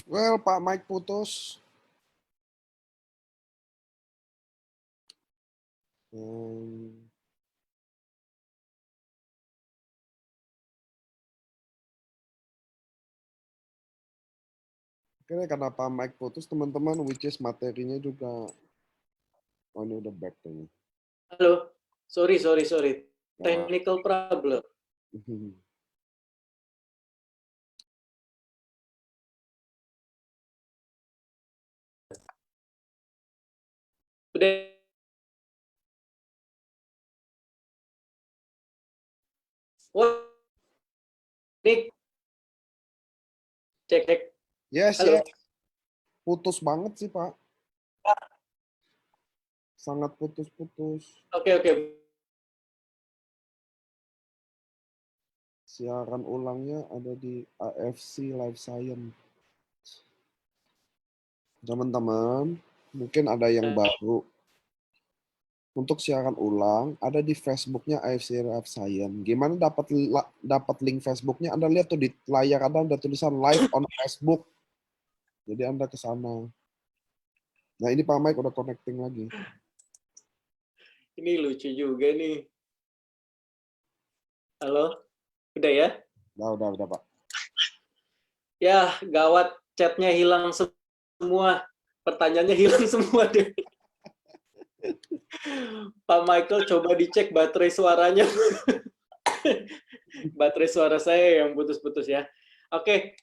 Well, Pak Mike putus. Kayaknya kenapa Mike putus, teman-teman, which is materinya juga. Oh, ini udah back tuh. Halo, sorry. Technical problem. Udah. Wah, Nick. Cek. Yes, Halo. yes. Putus banget sih, Pak. Sangat putus-putus. Oke. Siaran ulangnya ada di AFC Live Science. Teman-teman, mungkin ada yang baru. Untuk siaran ulang, ada di Facebooknya AFC Live Science. Gimana dapat link Facebooknya? Anda lihat tuh di layar ada tulisan live on Facebook. Jadi Anda ke sana. Nah, ini Pak Mike udah connecting lagi. Ini lucu juga nih. Halo, udah ya? Udah, Pak. Ya, gawat. Chatnya hilang semua. Pertanyaannya hilang semua deh. Pak Michael, coba dicek baterai suaranya. Baterai suara saya yang putus-putus ya. Oke,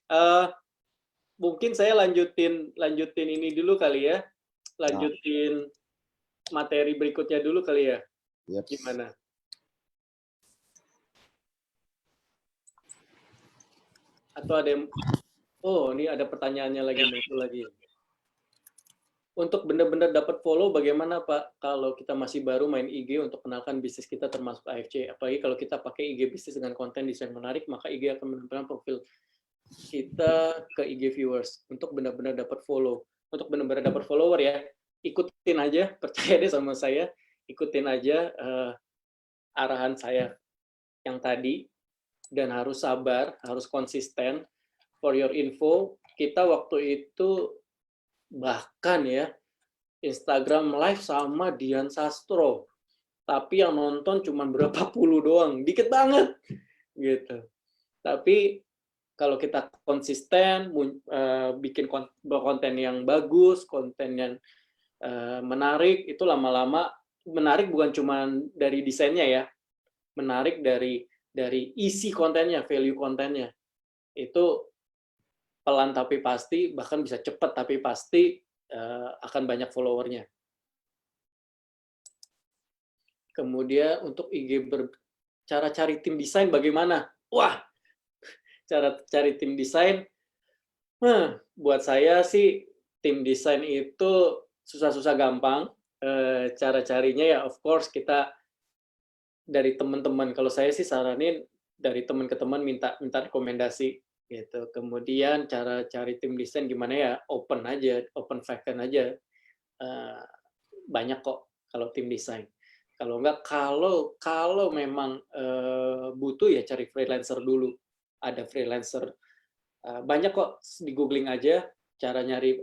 mungkin saya lanjutin ini dulu kali ya. Lanjutin materi berikutnya dulu kali ya. Yep. Gimana? Atau ada yang... Oh, ini ada pertanyaannya lagi muncul lagi. Untuk benar-benar dapat follow, bagaimana Pak kalau kita masih baru main IG untuk kenalkan bisnis kita termasuk AFC? Apalagi kalau kita pakai IG bisnis dengan konten desain menarik, maka IG akan menampilkan profil kita ke IG viewers untuk benar-benar dapat follow. Untuk benar-benar dapat follower ya, ikutin aja, percaya deh sama saya, ikutin aja arahan saya yang tadi, dan harus sabar, harus konsisten. For your info, kita waktu itu bahkan ya, Instagram live sama Dian Sastro, tapi yang nonton cuma berapa puluh doang, dikit banget gitu. Tapi kalau kita konsisten bikin konten yang bagus, konten yang menarik, itu lama-lama menarik bukan cuma dari desainnya ya, menarik dari isi kontennya, value kontennya. Itu pelan tapi pasti, bahkan bisa cepat tapi pasti akan banyak followernya. Kemudian untuk IG cara cari tim desain bagaimana? Wah, cara cari tim desain, buat saya sih tim desain itu susah-susah gampang. Cara carinya ya of course kita dari teman-teman. Kalau saya sih saranin dari teman ke teman minta rekomendasi gitu. Kemudian cara cari tim desain gimana ya? Open aja, open vacant aja. Banyak kok kalau tim desain. Kalau enggak, kalau memang butuh ya cari freelancer dulu. Ada freelancer banyak kok, di googling aja cara nyari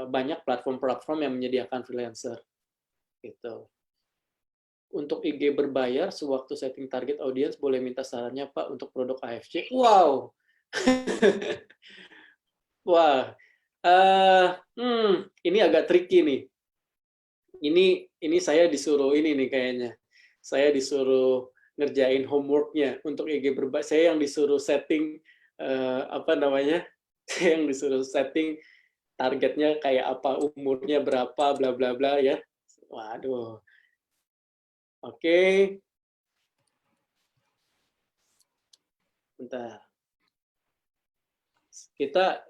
banyak platform-platform yang menyediakan freelancer gitu. Untuk IG berbayar sewaktu setting target audience boleh minta sarannya Pak untuk produk AFC. Wow. Wah. Ini agak tricky nih. Ini saya disuruh ini nih kayaknya. Saya disuruh ngerjain homeworknya untuk IG berbayar. Saya yang disuruh setting saya yang disuruh setting targetnya kayak apa, umurnya berapa, bla bla bla ya. Waduh. Oke. Bentar. Kita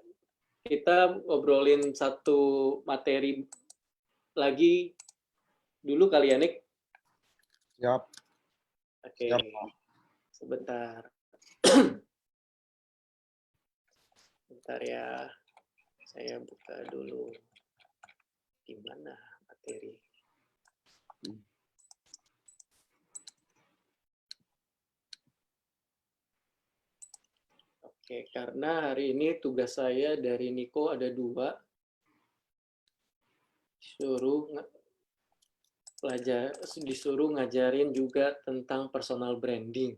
kita ngobrolin satu materi lagi dulu kali ya, Nick? Siap. Oke, Siap. sebentar. Bentar ya, saya buka dulu. Di mana materi? Oke, karena hari ini tugas saya dari Niko ada 2. Disuruh ngajarin juga tentang personal branding.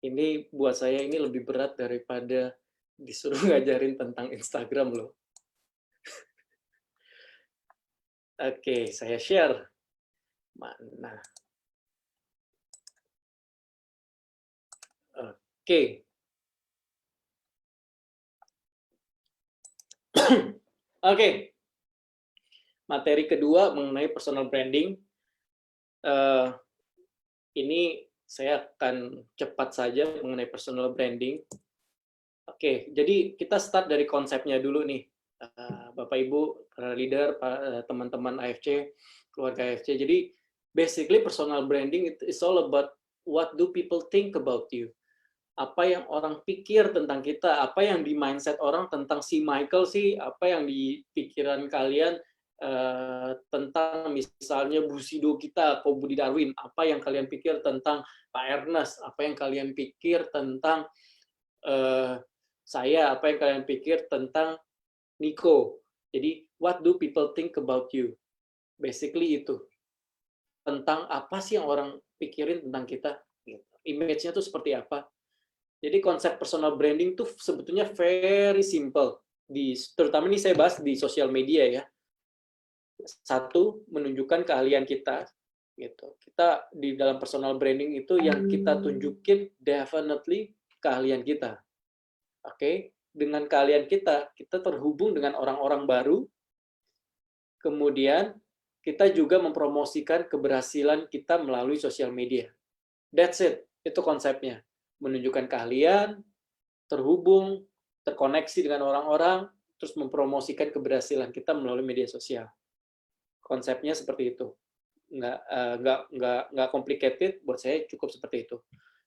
Ini buat saya ini lebih berat daripada disuruh ngajarin tentang Instagram loh. Oke, saya share. Mana? Oke. Oke. Materi kedua mengenai personal branding. Ini saya akan cepat saja mengenai personal branding. Oke, jadi kita start dari konsepnya dulu nih. Bapak Ibu, para leader, teman-teman AFC, keluarga AFC. Jadi basically personal branding is all about what do people think about you. Apa yang orang pikir tentang kita, apa yang di mindset orang tentang si Michael sih, apa yang di pikiran kalian tentang misalnya Bu Sido kita, Ko Budi Darwin, apa yang kalian pikir tentang Pak Ernest, apa yang kalian pikir tentang saya, apa yang kalian pikir tentang Nico. Jadi, what do people think about you? Basically itu. Tentang apa sih yang orang pikirin tentang kita. Image-nya tuh seperti apa. Jadi konsep personal branding tuh sebetulnya very simple. Terutama ini saya bahas di sosial media ya. Satu, menunjukkan keahlian kita. Gitu. Kita di dalam personal branding itu yang kita tunjukin definitely keahlian kita. Oke, dengan keahlian kita terhubung dengan orang-orang baru. Kemudian kita juga mempromosikan keberhasilan kita melalui sosial media. That's it, itu konsepnya. Menunjukkan keahlian, terhubung, terkoneksi dengan orang-orang, terus mempromosikan keberhasilan kita melalui media sosial. Konsepnya seperti itu. Nggak complicated, buat saya cukup seperti itu.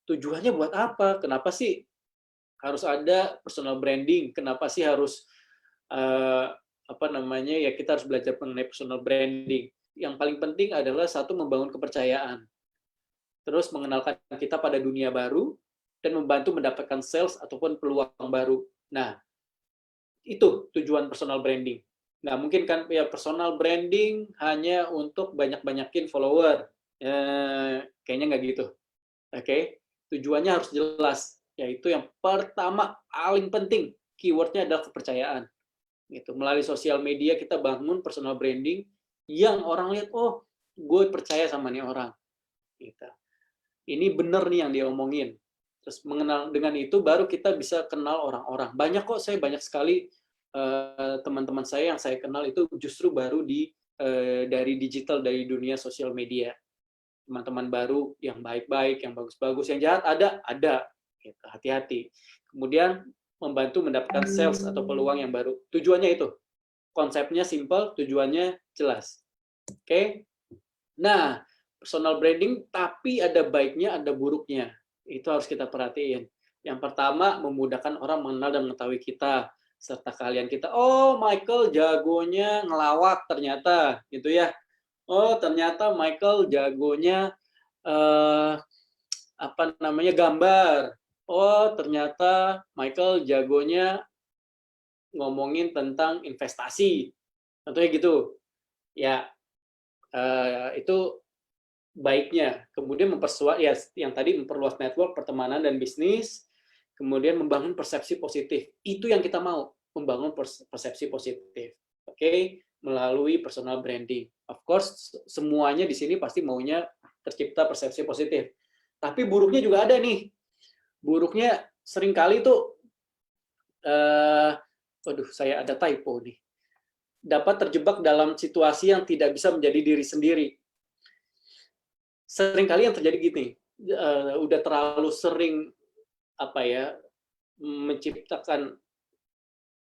Tujuannya buat apa? Kenapa sih harus ada personal branding? Kenapa sih harus kita harus belajar mengenai personal branding? Yang paling penting adalah satu, membangun kepercayaan, terus mengenalkan kita pada dunia baru, dan membantu mendapatkan sales ataupun peluang baru. Nah, itu tujuan personal branding. Nggak mungkin kan ya personal branding hanya untuk banyak-banyakin follower. Kayaknya nggak gitu. Oke, tujuannya harus jelas. Yaitu yang pertama, paling penting, keywordnya adalah kepercayaan. Gitu. Melalui sosial media kita bangun personal branding yang orang lihat, oh, gue percaya sama nih orang. Gitu. Ini bener nih yang dia omongin. Terus mengenal dengan itu baru kita bisa kenal orang-orang. Banyak sekali teman-teman saya yang saya kenal itu justru baru dari digital, dari dunia sosial media. Teman-teman baru yang baik-baik, yang bagus-bagus, yang jahat ada. Gitu. Hati-hati. Kemudian membantu mendapatkan sales atau peluang yang baru. Tujuannya itu. Konsepnya simple, tujuannya jelas. Oke? Nah, personal branding tapi ada baiknya, ada buruknya. Itu harus kita perhatiin. Yang pertama, memudahkan orang mengenal dan mengetahui kita serta keahlian kita. Oh, Michael jagonya ngelawak ternyata, gitu ya. Oh, ternyata Michael jagonya gambar. Oh, ternyata Michael jagonya ngomongin tentang investasi. Contohnya gitu. Ya, itu baiknya. Kemudian yang tadi memperluas network, pertemanan, dan bisnis. Kemudian membangun persepsi positif. Itu yang kita mau, membangun persepsi positif. Oke, melalui personal branding. Of course, semuanya di sini pasti maunya tercipta persepsi positif. Tapi buruknya juga ada nih. Buruknya seringkali tuh, saya ada typo nih. Dapat terjebak dalam situasi yang tidak bisa menjadi diri sendiri. Seringkali yang terjadi gini, udah terlalu sering menciptakan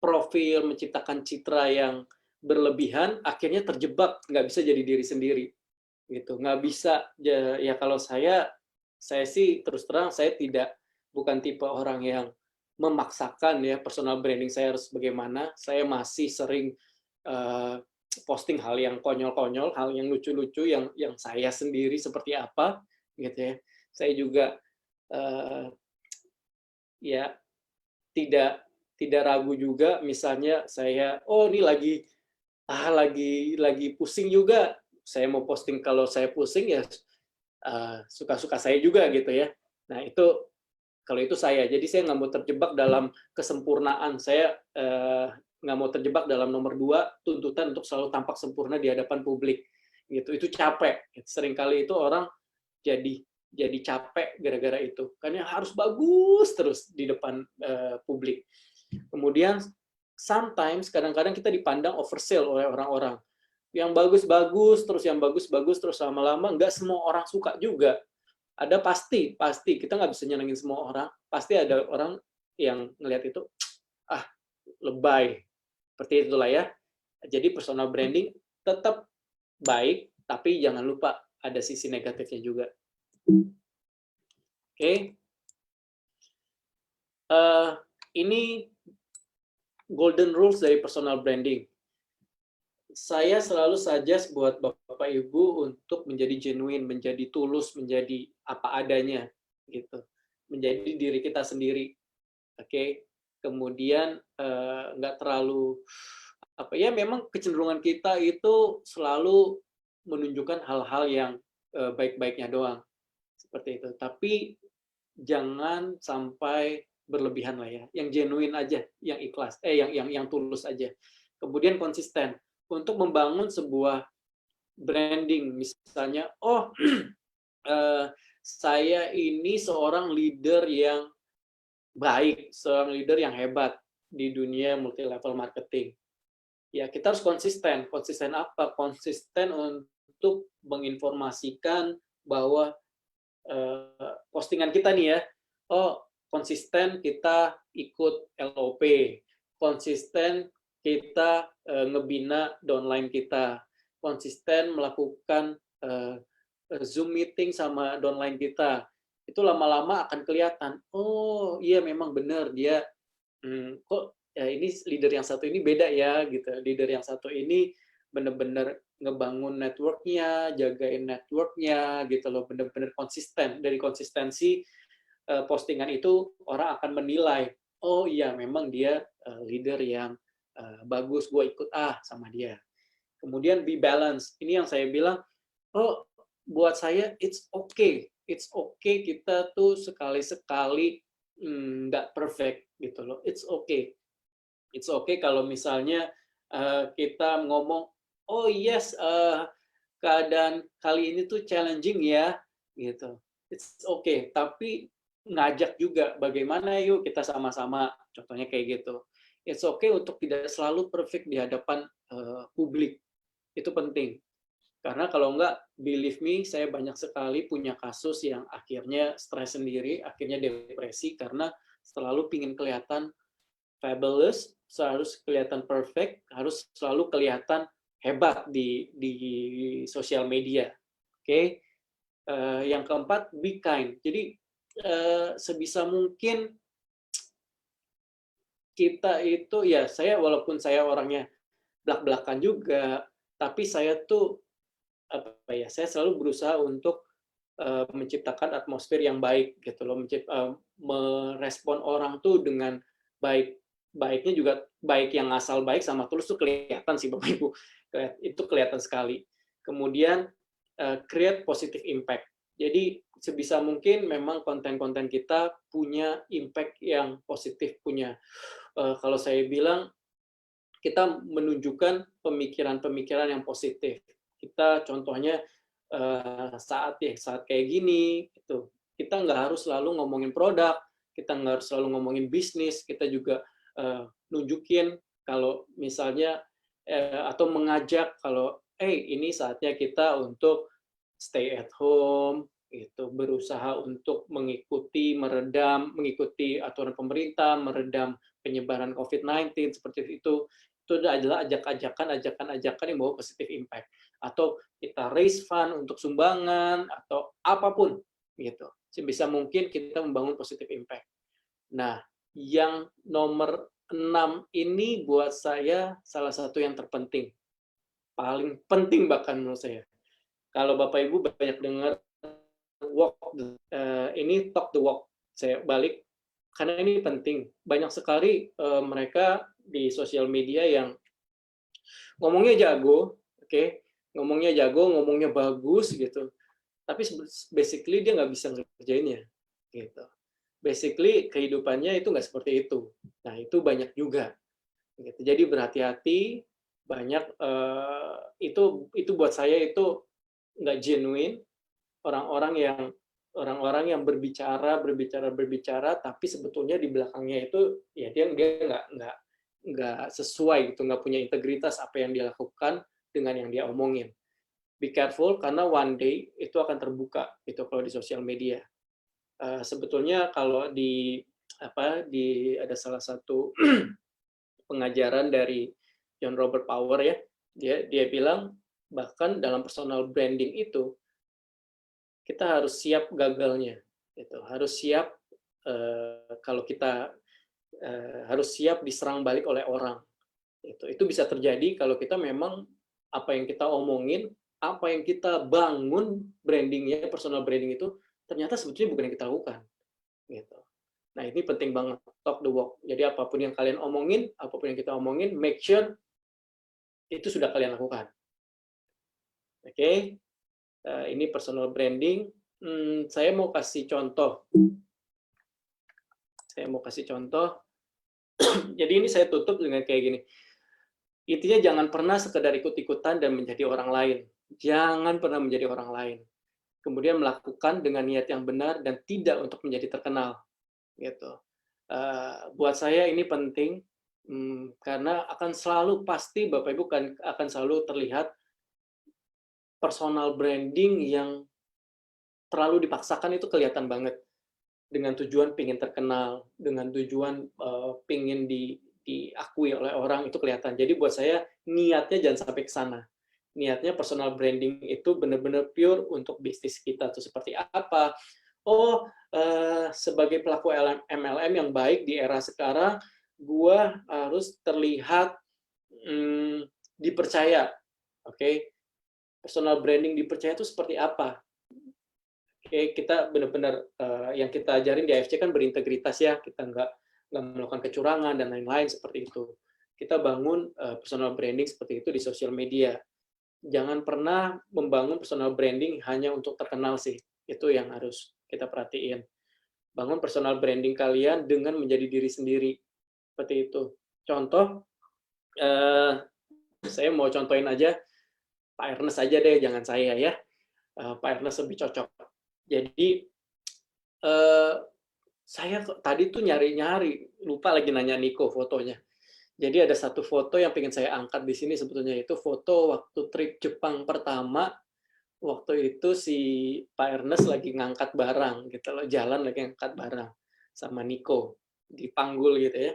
profil, menciptakan citra yang berlebihan, akhirnya terjebak, nggak bisa jadi diri sendiri, gitu. Nggak bisa, ya kalau saya sih terus terang saya bukan tipe orang yang memaksakan ya personal branding saya harus bagaimana. Saya masih sering eh, posting hal yang konyol-konyol, hal yang lucu-lucu, yang saya sendiri seperti apa, gitu ya. Saya juga eh, ya tidak tidak ragu juga, misalnya saya, oh ini lagi pusing juga, saya mau posting kalau saya pusing ya suka-suka saya juga gitu ya. Nah itu kalau itu saya, jadi saya nggak mau terjebak dalam kesempurnaan, saya nggak mau terjebak dalam nomor 2 tuntutan untuk selalu tampak sempurna di hadapan publik, gitu. Itu capek. Seringkali itu orang jadi capek gara-gara itu, karena harus bagus terus di depan publik. Kemudian sometimes kadang-kadang kita dipandang oversell oleh orang-orang. Yang bagus-bagus terus, yang bagus-bagus terus, lama-lama nggak semua orang suka juga. Ada pasti kita nggak bisa nyenengin semua orang. Pasti ada orang yang ngelihat itu, ah lebay. Seperti itulah ya. Jadi personal branding tetap baik, tapi jangan lupa ada sisi negatifnya juga. Oke. Ini golden rules dari personal branding. Saya selalu suggest buat Bapak Ibu untuk menjadi genuine, menjadi tulus, menjadi apa adanya gitu. Menjadi diri kita sendiri. Oke. Kemudian nggak terlalu memang kecenderungan kita itu selalu menunjukkan hal-hal yang baik-baiknya doang. Seperti itu. Tapi jangan sampai berlebihan lah ya. Yang genuine aja, yang ikhlas, yang tulus aja. Kemudian konsisten. Untuk membangun sebuah branding, misalnya, saya ini seorang leader yang baik, seorang leader yang hebat di dunia multi level marketing. Ya, kita harus konsisten. Konsisten apa? Konsisten untuk menginformasikan bahwa postingan kita nih ya, konsisten kita ikut LOP, konsisten kita ngebina downline kita, konsisten melakukan Zoom meeting sama downline kita. Itu lama-lama akan kelihatan, oh iya memang benar dia, kok ya ini leader yang satu ini beda ya gitu. Leader yang satu ini benar-benar ngebangun network-nya, jagain network-nya gitu loh, benar-benar konsisten. Dari konsistensi postingan itu orang akan menilai, oh iya memang dia leader yang bagus, gue ikut sama dia. Kemudian be balance. Ini yang saya bilang, buat saya it's okay kita tuh sekali-sekali nggak perfect gitu loh. It's okay kalau misalnya kita ngomong, oh yes, keadaan kali ini tuh challenging ya, gitu. It's okay, tapi ngajak juga bagaimana yuk kita sama-sama, contohnya kayak gitu. It's okay untuk tidak selalu perfect di hadapan publik, itu penting. Karena kalau enggak, believe me, saya banyak sekali punya kasus yang akhirnya stres sendiri, akhirnya depresi karena selalu pingin kelihatan fabulous, harus kelihatan perfect, harus selalu kelihatan hebat di sosial media. Oke. Yang keempat, be kind. Jadi sebisa mungkin kita itu ya, walaupun saya orangnya belak-belakan juga, tapi saya tuh saya selalu berusaha untuk menciptakan atmosfer yang baik gitu loh, merespon orang tuh dengan baik. Baiknya juga baik yang asal baik sama tulus tuh kelihatan sih Bapak Ibu. Itu kelihatan sekali. Kemudian create positive impact. Jadi sebisa mungkin memang konten-konten kita punya impact yang positif, punya kalau saya bilang kita menunjukkan pemikiran-pemikiran yang positif. Kita contohnya saat kayak gini, gitu. Kita nggak harus selalu ngomongin produk, kita nggak harus selalu ngomongin bisnis, kita juga nunjukin kalau misalnya atau mengajak kalau ini saatnya kita untuk stay at home, itu berusaha untuk mengikuti aturan pemerintah, meredam penyebaran COVID-19 seperti itu adalah ajakan-ajakan yang bawa positive impact. Atau kita raise fund untuk sumbangan atau apapun gitu. Sebisa mungkin kita membangun positive impact. Nah, yang nomor 6 ini buat saya salah satu yang terpenting. Paling penting bahkan menurut saya. Kalau Bapak Ibu banyak dengar ini talk the walk. Saya balik karena ini penting. Banyak sekali mereka di sosial media yang ngomongnya jago, oke, ngomongnya bagus gitu. Tapi basically dia nggak bisa ngerjainnya, gitu. Basically kehidupannya itu nggak seperti itu. Nah itu banyak juga. Gitu. Jadi berhati-hati, banyak itu buat saya itu nggak genuine. Orang-orang yang berbicara, tapi sebetulnya di belakangnya itu ya dia nggak sesuai gitu, nggak punya integritas apa yang dia lakukan dengan yang dia omongin. Be careful karena one day itu akan terbuka itu kalau di sosial media. Sebetulnya kalau ada salah satu pengajaran dari John Robert Power ya, dia bilang bahkan dalam personal branding itu kita harus siap gagalnya, gitu. Harus siap kalau kita harus siap diserang balik oleh orang. Itu bisa terjadi kalau kita memang apa yang kita omongin, apa yang kita bangun brandingnya, personal branding itu ternyata sebetulnya bukan yang kita lakukan. Gitu. Nah ini penting banget, talk the walk. Jadi apapun yang kalian omongin, apapun yang kita omongin, make sure itu sudah kalian lakukan. Oke. Ini personal branding. Saya mau kasih contoh. Jadi ini saya tutup dengan kayak gini. Intinya jangan pernah sekedar ikut-ikutan dan menjadi orang lain. Jangan pernah menjadi orang lain. Kemudian melakukan dengan niat yang benar dan tidak untuk menjadi terkenal. Gitu. Buat saya ini penting karena akan selalu pasti Bapak Ibu akan selalu terlihat personal branding yang terlalu dipaksakan itu kelihatan banget dengan tujuan pingin terkenal, dengan tujuan pingin diakui oleh orang itu kelihatan. Jadi buat saya niatnya jangan sampai ke sana. Niatnya personal branding itu benar-benar pure untuk bisnis kita tuh seperti apa. Oh, sebagai pelaku MLM yang baik di era sekarang, gua harus terlihat dipercaya. Oke. Personal branding dipercaya itu seperti apa? Oke, kita benar-benar yang kita ajarin di AFC kan berintegritas ya, kita nggak melakukan kecurangan dan lain-lain seperti itu. Kita bangun personal branding seperti itu di sosial media. Jangan pernah membangun personal branding hanya untuk terkenal sih. Itu yang harus kita perhatiin. Bangun personal branding kalian dengan menjadi diri sendiri. Seperti itu. Contoh, saya mau contohin aja Pak Ernest aja deh, jangan saya ya. Pak Ernest lebih cocok. Jadi saya tadi tuh nyari-nyari, lupa lagi nanya Niko fotonya. Jadi ada satu foto yang pengen saya angkat di sini sebetulnya, itu foto waktu trip Jepang pertama. Waktu itu si Pak Ernest lagi ngangkat barang gitu loh, jalan lagi ngangkat barang sama Niko di Panggul gitu ya.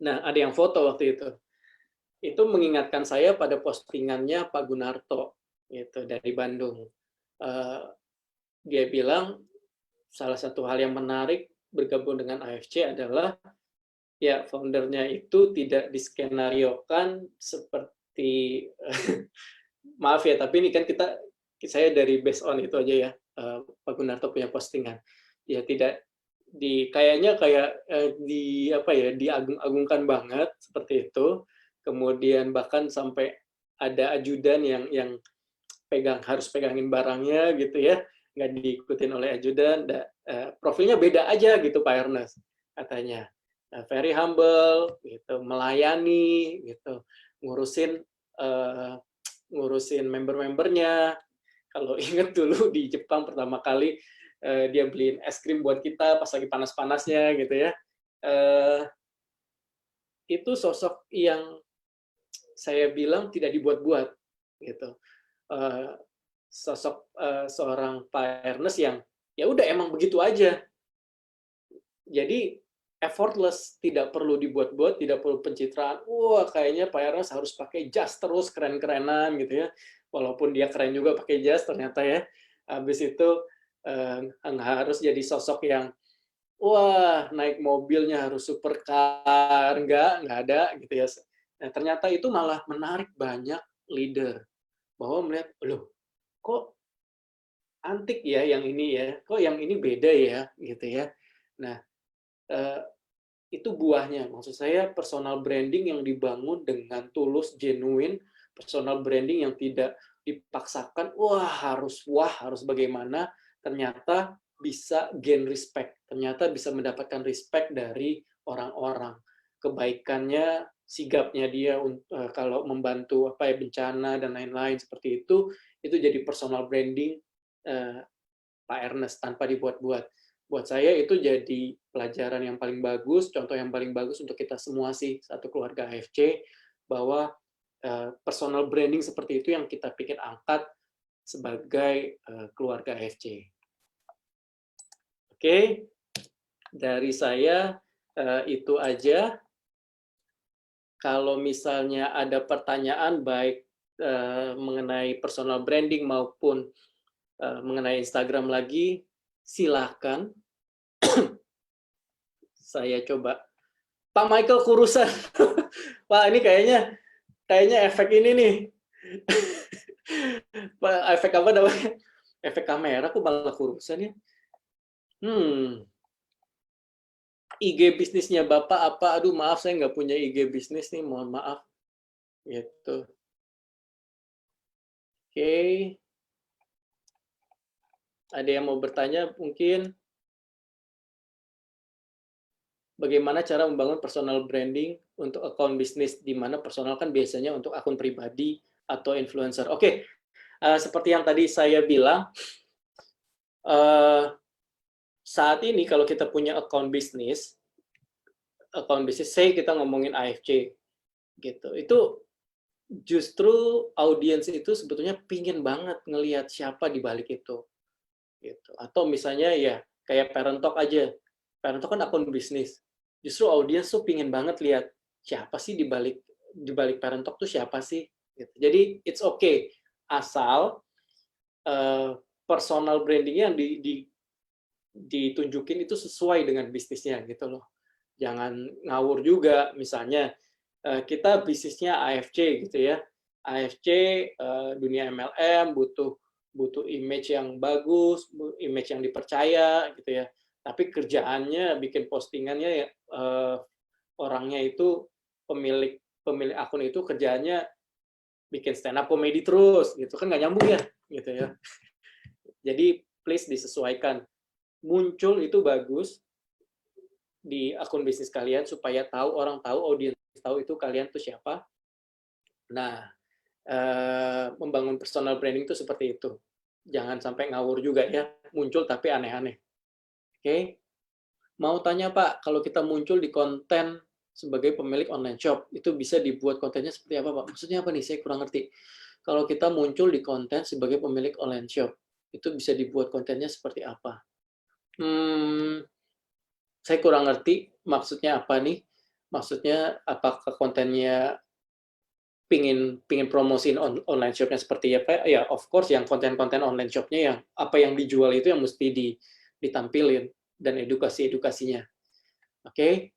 Nah, ada yang foto waktu itu. Itu mengingatkan saya pada postingannya Pak Gunarto gitu dari Bandung. Dia bilang salah satu hal yang menarik bergabung dengan AFC adalah ya foundernya itu tidak diskenariokan seperti maaf ya, tapi ini kan saya dari based on itu aja ya, Pak Gunarto punya postingan. Ya tidak kayaknya kayak diagung-agungkan banget seperti itu. Kemudian bahkan sampai ada ajudan yang harus pegangin barangnya gitu ya, nggak diikutin oleh ajudan. Profilnya beda aja gitu Pak Ernest katanya. Very humble, gitu, melayani, gitu, ngurusin member-membernya. Kalau ingat dulu di Jepang pertama kali dia beliin es krim buat kita pas lagi panas-panasnya, gitu ya. Itu sosok yang saya bilang tidak dibuat-buat, gitu. Sosok seorang Pak Ernest yang ya udah emang begitu aja. Jadi effortless, tidak perlu dibuat-buat, tidak perlu pencitraan. Wah, kayaknya Pak Ernest harus pakai jas terus, keren-kerenan gitu ya. Walaupun dia keren juga pakai jas ternyata ya. Habis itu harus jadi sosok yang wah, naik mobilnya harus supercar, nggak ada gitu ya. Nah, ternyata itu malah menarik banyak leader bahwa melihat, loh, kok antik ya yang ini ya, kok yang ini beda ya gitu ya. Nah, eh, itu buahnya. Maksud saya personal branding yang dibangun dengan tulus, genuine, personal branding yang tidak dipaksakan, wah harus bagaimana, ternyata bisa gain respect, ternyata bisa mendapatkan respect dari orang-orang. Kebaikannya, sigapnya dia kalau membantu apa ya bencana dan lain-lain seperti itu jadi personal branding Pak Ernest tanpa dibuat-buat. Buat saya itu jadi pelajaran yang paling bagus, contoh yang paling bagus untuk kita semua sih, satu keluarga AFC, bahwa personal branding seperti itu yang kita pikir angkat sebagai keluarga AFC. Oke, dari saya itu aja. Kalau misalnya ada pertanyaan baik mengenai personal branding maupun mengenai Instagram lagi, silakan. Saya coba. Pak Michael kurusan. Pak, ini kayaknya efek ini nih. Pak, efek apa namanya? Efek kamera kok malah kurusan ya? IG bisnisnya Bapak apa? Aduh, maaf saya nggak punya IG bisnis nih, mohon maaf. Gitu. Oke. Ada yang mau bertanya mungkin? Bagaimana cara membangun personal branding untuk akun bisnis, di mana personal kan biasanya untuk akun pribadi atau influencer. Oke, seperti yang tadi saya bilang, saat ini kalau kita punya akun bisnis, saya kita ngomongin AFC, gitu. Itu justru audiens itu sebetulnya pingin banget ngelihat siapa di balik itu, gitu. Atau misalnya ya kayak Parent Talk aja, Parent Talk kan akun bisnis. Justru audiens tuh pingin banget lihat siapa sih di balik Parent Talk tuh siapa sih. Gitu. Jadi it's okay asal personal brandingnya yang ditunjukin itu sesuai dengan bisnisnya gitu loh. Jangan ngawur juga. Misalnya kita bisnisnya AFC gitu ya. AFC dunia MLM butuh image yang bagus, image yang dipercaya gitu ya. Tapi kerjaannya bikin postingannya orangnya itu pemilik akun itu kerjaannya bikin stand up comedy terus gitu kan nggak nyambung ya gitu ya. Jadi please disesuaikan. Muncul itu bagus di akun bisnis kalian supaya orang tahu, audiens tahu itu kalian tuh siapa. Nah, membangun personal branding itu seperti itu. Jangan sampai ngawur juga ya, muncul tapi aneh-aneh. Oke. Mau tanya Pak, kalau kita muncul di konten sebagai pemilik online shop, itu bisa dibuat kontennya seperti apa Pak? Maksudnya apa nih? Saya kurang ngerti. Kalau kita muncul di konten sebagai pemilik online shop, itu bisa dibuat kontennya seperti apa? Saya kurang ngerti maksudnya apa nih. Maksudnya apakah kontennya pingin promosiin online shopnya seperti apa? Ya, of course yang konten-konten online shopnya yang apa yang dijual itu yang mesti ditampilin dan edukasinya. Oke.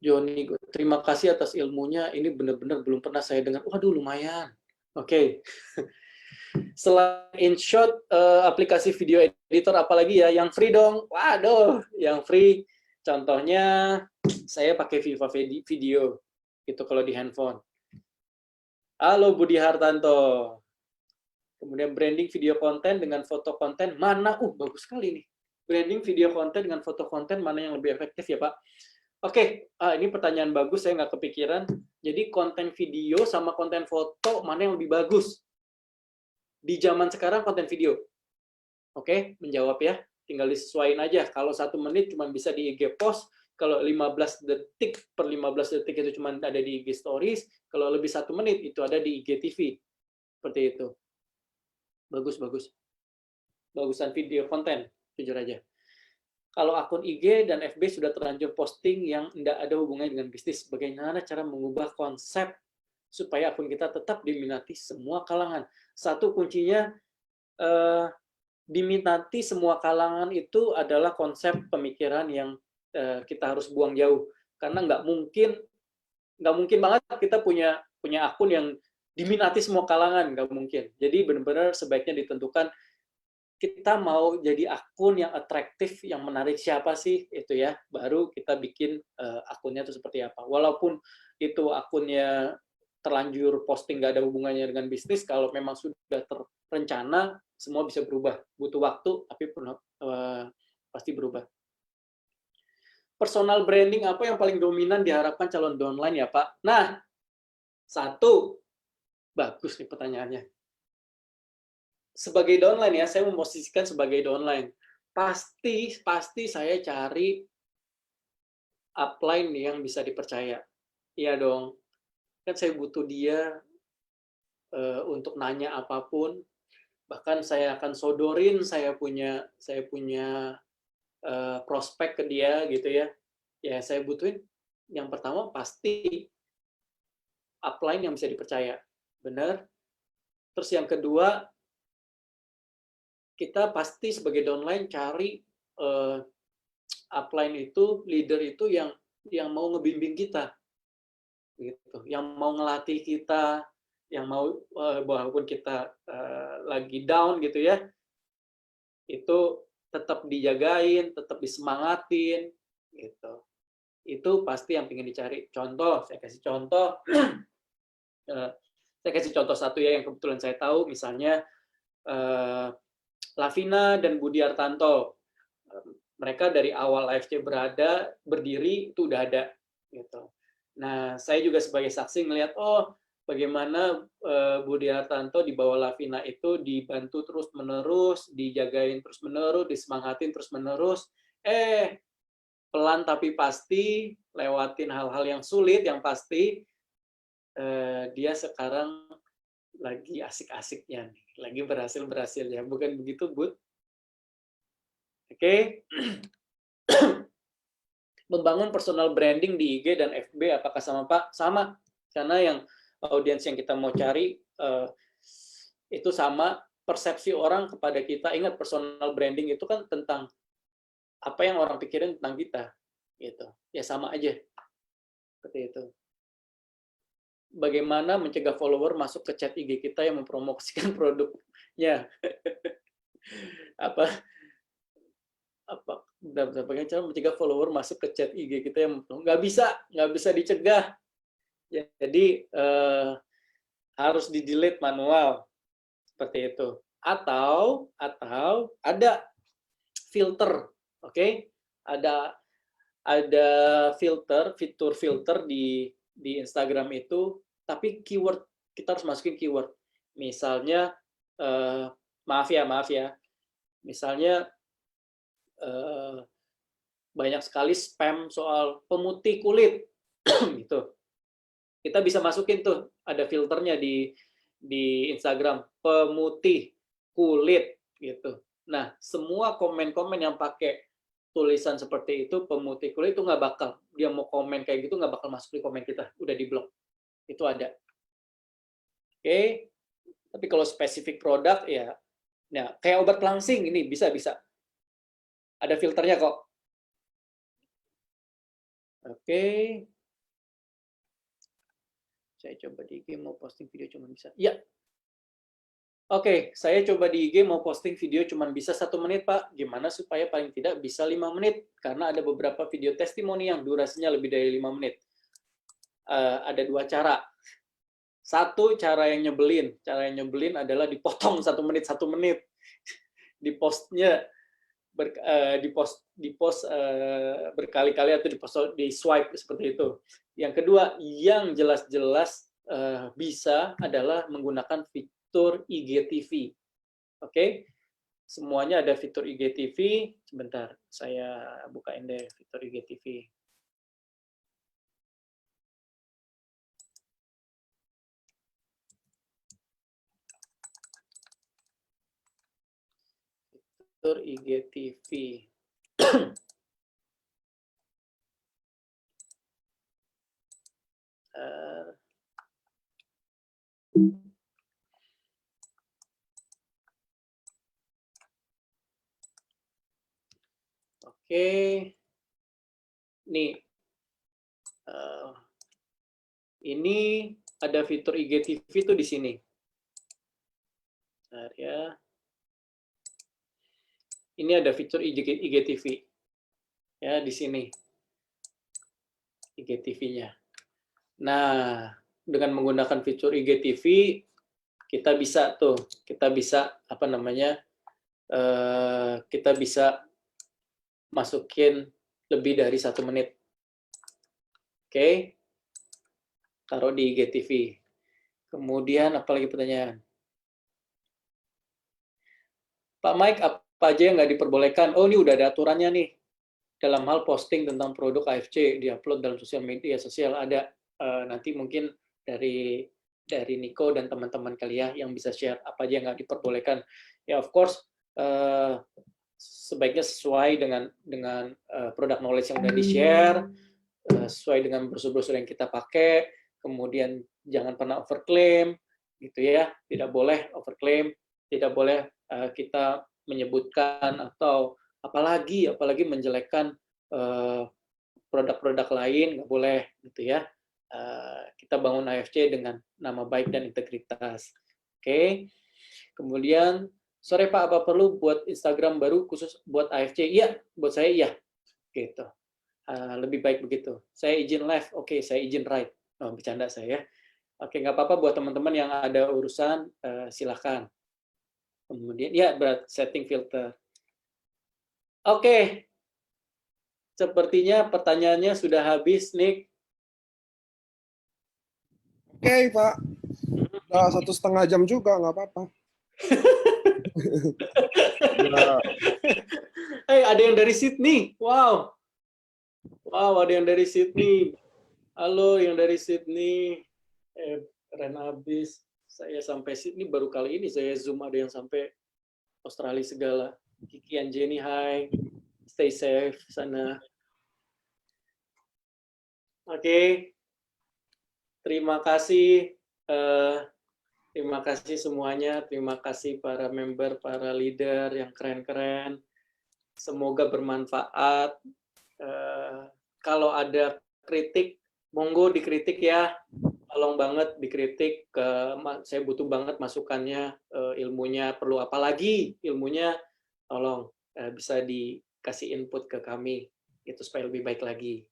Joni, terima kasih atas ilmunya. Ini benar-benar belum pernah saya dengar. Waduh, lumayan. Oke. Selain InShot, aplikasi video editor apalagi ya? Yang free dong. Waduh, yang free. Contohnya, saya pakai Viva Video. Itu kalau di handphone. Halo Budi Hartanto. Kemudian branding video konten dengan foto konten. Mana? Bagus sekali nih. Branding video konten dengan foto konten mana yang lebih efektif ya Pak? Oke, ini pertanyaan bagus, saya nggak kepikiran. Jadi konten video sama konten foto, mana yang lebih bagus? Di zaman sekarang konten video. Oke, menjawab ya. Tinggal disesuaikan aja. Kalau 1 menit cuma bisa di IG post, kalau 15 detik per 15 detik itu cuma ada di IG stories, kalau lebih 1 menit itu ada di IG TV. Seperti itu. Bagus. Bagusan video konten, jujur aja. Kalau akun IG dan FB sudah terlanjur posting yang tidak ada hubungannya dengan bisnis, bagaimana cara mengubah konsep supaya akun kita tetap diminati semua kalangan? Satu kuncinya, diminati semua kalangan itu adalah konsep pemikiran yang kita harus buang jauh. Karena nggak mungkin banget kita punya akun yang diminati semua kalangan, nggak mungkin. Jadi benar-benar sebaiknya ditentukan kita mau jadi akun yang atraktif, yang menarik siapa sih itu ya, baru kita bikin akunnya itu seperti apa. Walaupun itu akunnya terlanjur posting nggak ada hubungannya dengan bisnis, kalau memang sudah terencana, semua bisa berubah. Butuh waktu, tapi pasti berubah. Personal branding apa yang paling dominan diharapkan calon downline ya Pak? Nah, satu, bagus nih pertanyaannya. Sebagai downline ya, saya memposisikan sebagai downline. Pasti saya cari upline yang bisa dipercaya. Iya dong, kan saya butuh dia untuk nanya apapun. Bahkan saya akan sodorin saya punya prospek ke dia gitu ya. Ya saya butuhin yang pertama pasti upline yang bisa dipercaya, benar. Terus yang kedua, kita pasti sebagai downline cari upline itu, leader itu yang mau ngebimbing kita, gitu, yang mau ngelatih kita, yang mau walaupun kita lagi down gitu ya, itu tetap dijagain, tetap disemangatin, gitu. Itu pasti yang pengen dicari. Contoh, saya kasih contoh. Saya kasih contoh satu ya yang kebetulan saya tahu, misalnya Lavina dan Budi Hartanto. Mereka dari awal AFC berdiri itu udah ada gitu. Nah, saya juga sebagai saksi ngelihat bagaimana Budi Hartanto di bawah Lavina itu dibantu terus-menerus, dijagain terus-menerus, disemangatin terus-menerus. Pelan tapi pasti, lewatin hal-hal yang sulit yang pasti, dia sekarang lagi asik-asiknya nih, lagi berhasil-berhasilnya. Bukan begitu, Bud? Oke. Membangun personal branding di IG dan FB apakah sama Pak? Sama. Karena yang audiens yang kita mau cari itu sama, persepsi orang kepada kita. Ingat, personal branding itu kan tentang apa yang orang pikirin tentang kita, gitu. Ya sama aja. Seperti itu. Bagaimana mencegah follower masuk ke chat IG kita yang mempromosikan produknya? apa bagaimana cara mencegah follower masuk ke chat IG kita yang nggak bisa dicegah. Jadi harus di-delete manual seperti itu. Atau ada filter, oke? Ada fitur filter di Instagram itu, tapi keyword kita harus masukin keyword. Misalnya maaf ya. Misalnya banyak sekali spam soal pemutih kulit gitu. Kita bisa masukin tuh, ada filternya di Instagram, pemutih kulit gitu. Nah, semua komen-komen yang pakai tulisan seperti itu, pemutih kulit, itu nggak bakal, dia mau komen kayak gitu nggak bakal masuk di komen kita, udah di blok. Itu ada. Oke. Tapi kalau spesifik produk ya, kayak obat pelangsing ini bisa. Ada filternya kok. Oke. Saya coba di IG mau posting video cuma bisa. Ya. Oke, saya coba di IG mau posting video cuma bisa 1 menit, Pak. Gimana supaya paling tidak bisa 5 menit? Karena ada beberapa video testimoni yang durasinya lebih dari 5 menit. Ada 2 cara. Satu, cara yang nyebelin. Cara yang nyebelin adalah dipotong 1 menit, 1 menit. Di postnya di post berkali-kali atau di swipe seperti itu. Yang kedua, yang jelas-jelas bisa adalah menggunakan fitur IGTV. Oke, semuanya ada fitur IGTV. Sebentar, saya bukain deh fitur IGTV. Fitur IGTV. Oke, nih ini ada fitur IGTV tuh di sini. Bentar ya. Ini ada fitur IGTV ya di sini IGTV-nya. Nah, dengan menggunakan fitur IGTV kita bisa apa namanya? Kita bisa masukin lebih dari 1 menit. Oke, taruh di IGTV. Kemudian apalagi pertanyaan? Pak Mike, apa aja yang nggak diperbolehkan? Oh, ini udah ada aturannya nih. Dalam hal posting tentang produk AFC, diupload dalam sosial media sosial ada. Nanti mungkin dari Nico dan teman-teman kali ya yang bisa share apa aja yang nggak diperbolehkan. Ya, of course, sebaiknya sesuai dengan product knowledge yang udah di-share, sesuai dengan brosur-brosur yang kita pakai, kemudian jangan pernah overclaim, gitu ya. Tidak boleh overclaim, tidak boleh kita menyebutkan atau apalagi menjelekkan produk-produk lain, nggak boleh gitu ya. Kita bangun AFC dengan nama baik dan integritas. Oke. Kemudian sore Pak, apa perlu buat Instagram baru khusus buat AFC? Iya, buat saya iya. Gitu. Lebih baik begitu. Saya izin live, oke, saya izin right. Oh, bercanda saya ya. Oke, nggak apa-apa buat teman-teman yang ada urusan, silakan. Kemudian, ya, berat setting filter. Oke, sepertinya pertanyaannya sudah habis, Nick. Oke, Pak. Udah 1,5 jam juga, nggak apa-apa. Ya. Hey, ada yang dari Sydney. Wow. Wow, ada yang dari Sydney. Halo, yang dari Sydney. Keren habis. Saya sampai Sydney baru kali ini saya Zoom ada yang sampai Australia segala. Kiki and Jenny, hai. Stay safe sana. Oke. Terima kasih. Terima kasih semuanya. Terima kasih para member, para leader yang keren-keren. Semoga bermanfaat. Kalau ada kritik, monggo dikritik ya. Tolong banget dikritik. Saya butuh banget masukannya, ilmunya perlu apa lagi ilmunya. Tolong bisa dikasih input ke kami itu supaya lebih baik lagi.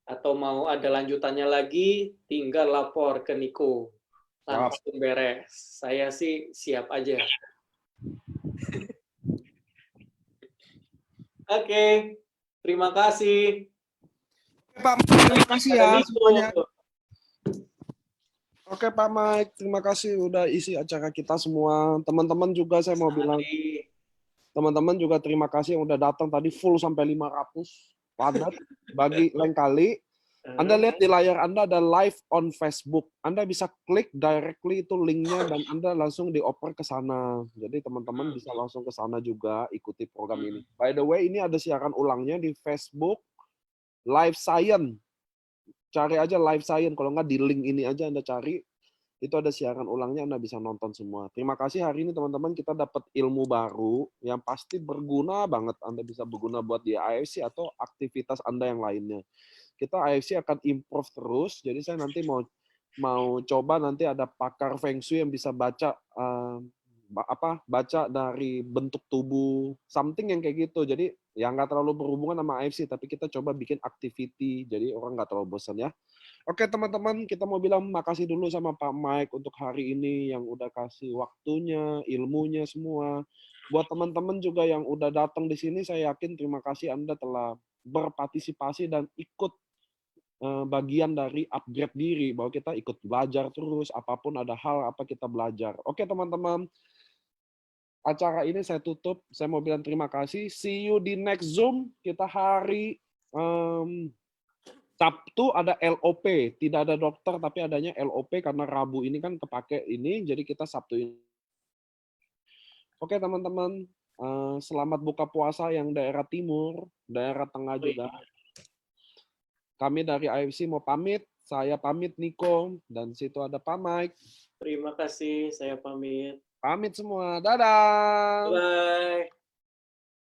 Atau mau ada lanjutannya lagi, tinggal lapor ke Nico. Langsung beres. Saya sih siap aja. Oke, terima kasih. Pak, terima kasih ya semuanya. Nico. Oke Pak Mike, terima kasih udah isi acara kita semua. Teman-teman juga saya mau bilang, teman-teman juga terima kasih yang udah datang tadi full sampai 500. Padat, bagi lain kali. Anda lihat di layar Anda ada live on Facebook. Anda bisa klik directly itu linknya dan Anda langsung dioper ke sana. Jadi teman-teman bisa langsung ke sana juga ikuti program ini. By the way, ini ada siaran ulangnya di Facebook Live Science. Cari aja Live Science, kalau nggak di link ini aja Anda cari, itu ada siaran ulangnya, Anda bisa nonton semua. Terima kasih hari ini teman-teman, kita dapat ilmu baru yang pasti berguna banget. Anda bisa berguna buat di AFC atau aktivitas Anda yang lainnya. Kita AFC akan improve terus, jadi saya nanti mau coba nanti ada pakar Feng Shui yang bisa baca baca dari bentuk tubuh, something yang kayak gitu. Jadi yang nggak terlalu berhubungan sama AFC, tapi kita coba bikin activity, jadi orang nggak terlalu bosan ya. Oke teman-teman, kita mau bilang makasih dulu sama Pak Mike untuk hari ini yang udah kasih waktunya, ilmunya semua. Buat teman-teman juga yang udah datang di sini, saya yakin terima kasih Anda telah berpartisipasi dan ikut bagian dari upgrade diri, bahwa kita ikut belajar terus, apapun ada hal apa kita belajar. Oke teman-teman, acara ini saya tutup. Saya mau bilang terima kasih. See you di next Zoom. Kita hari Sabtu ada LOP. Tidak ada dokter, tapi adanya LOP karena Rabu ini kan kepake ini. Jadi kita Sabtu ini. Oke teman-teman. Selamat buka puasa yang daerah timur, daerah tengah juga. Kami dari IFC mau pamit. Saya pamit Niko, dan situ ada Pak Mike. Terima kasih, saya pamit. Pamit semua. Dadah. Bye.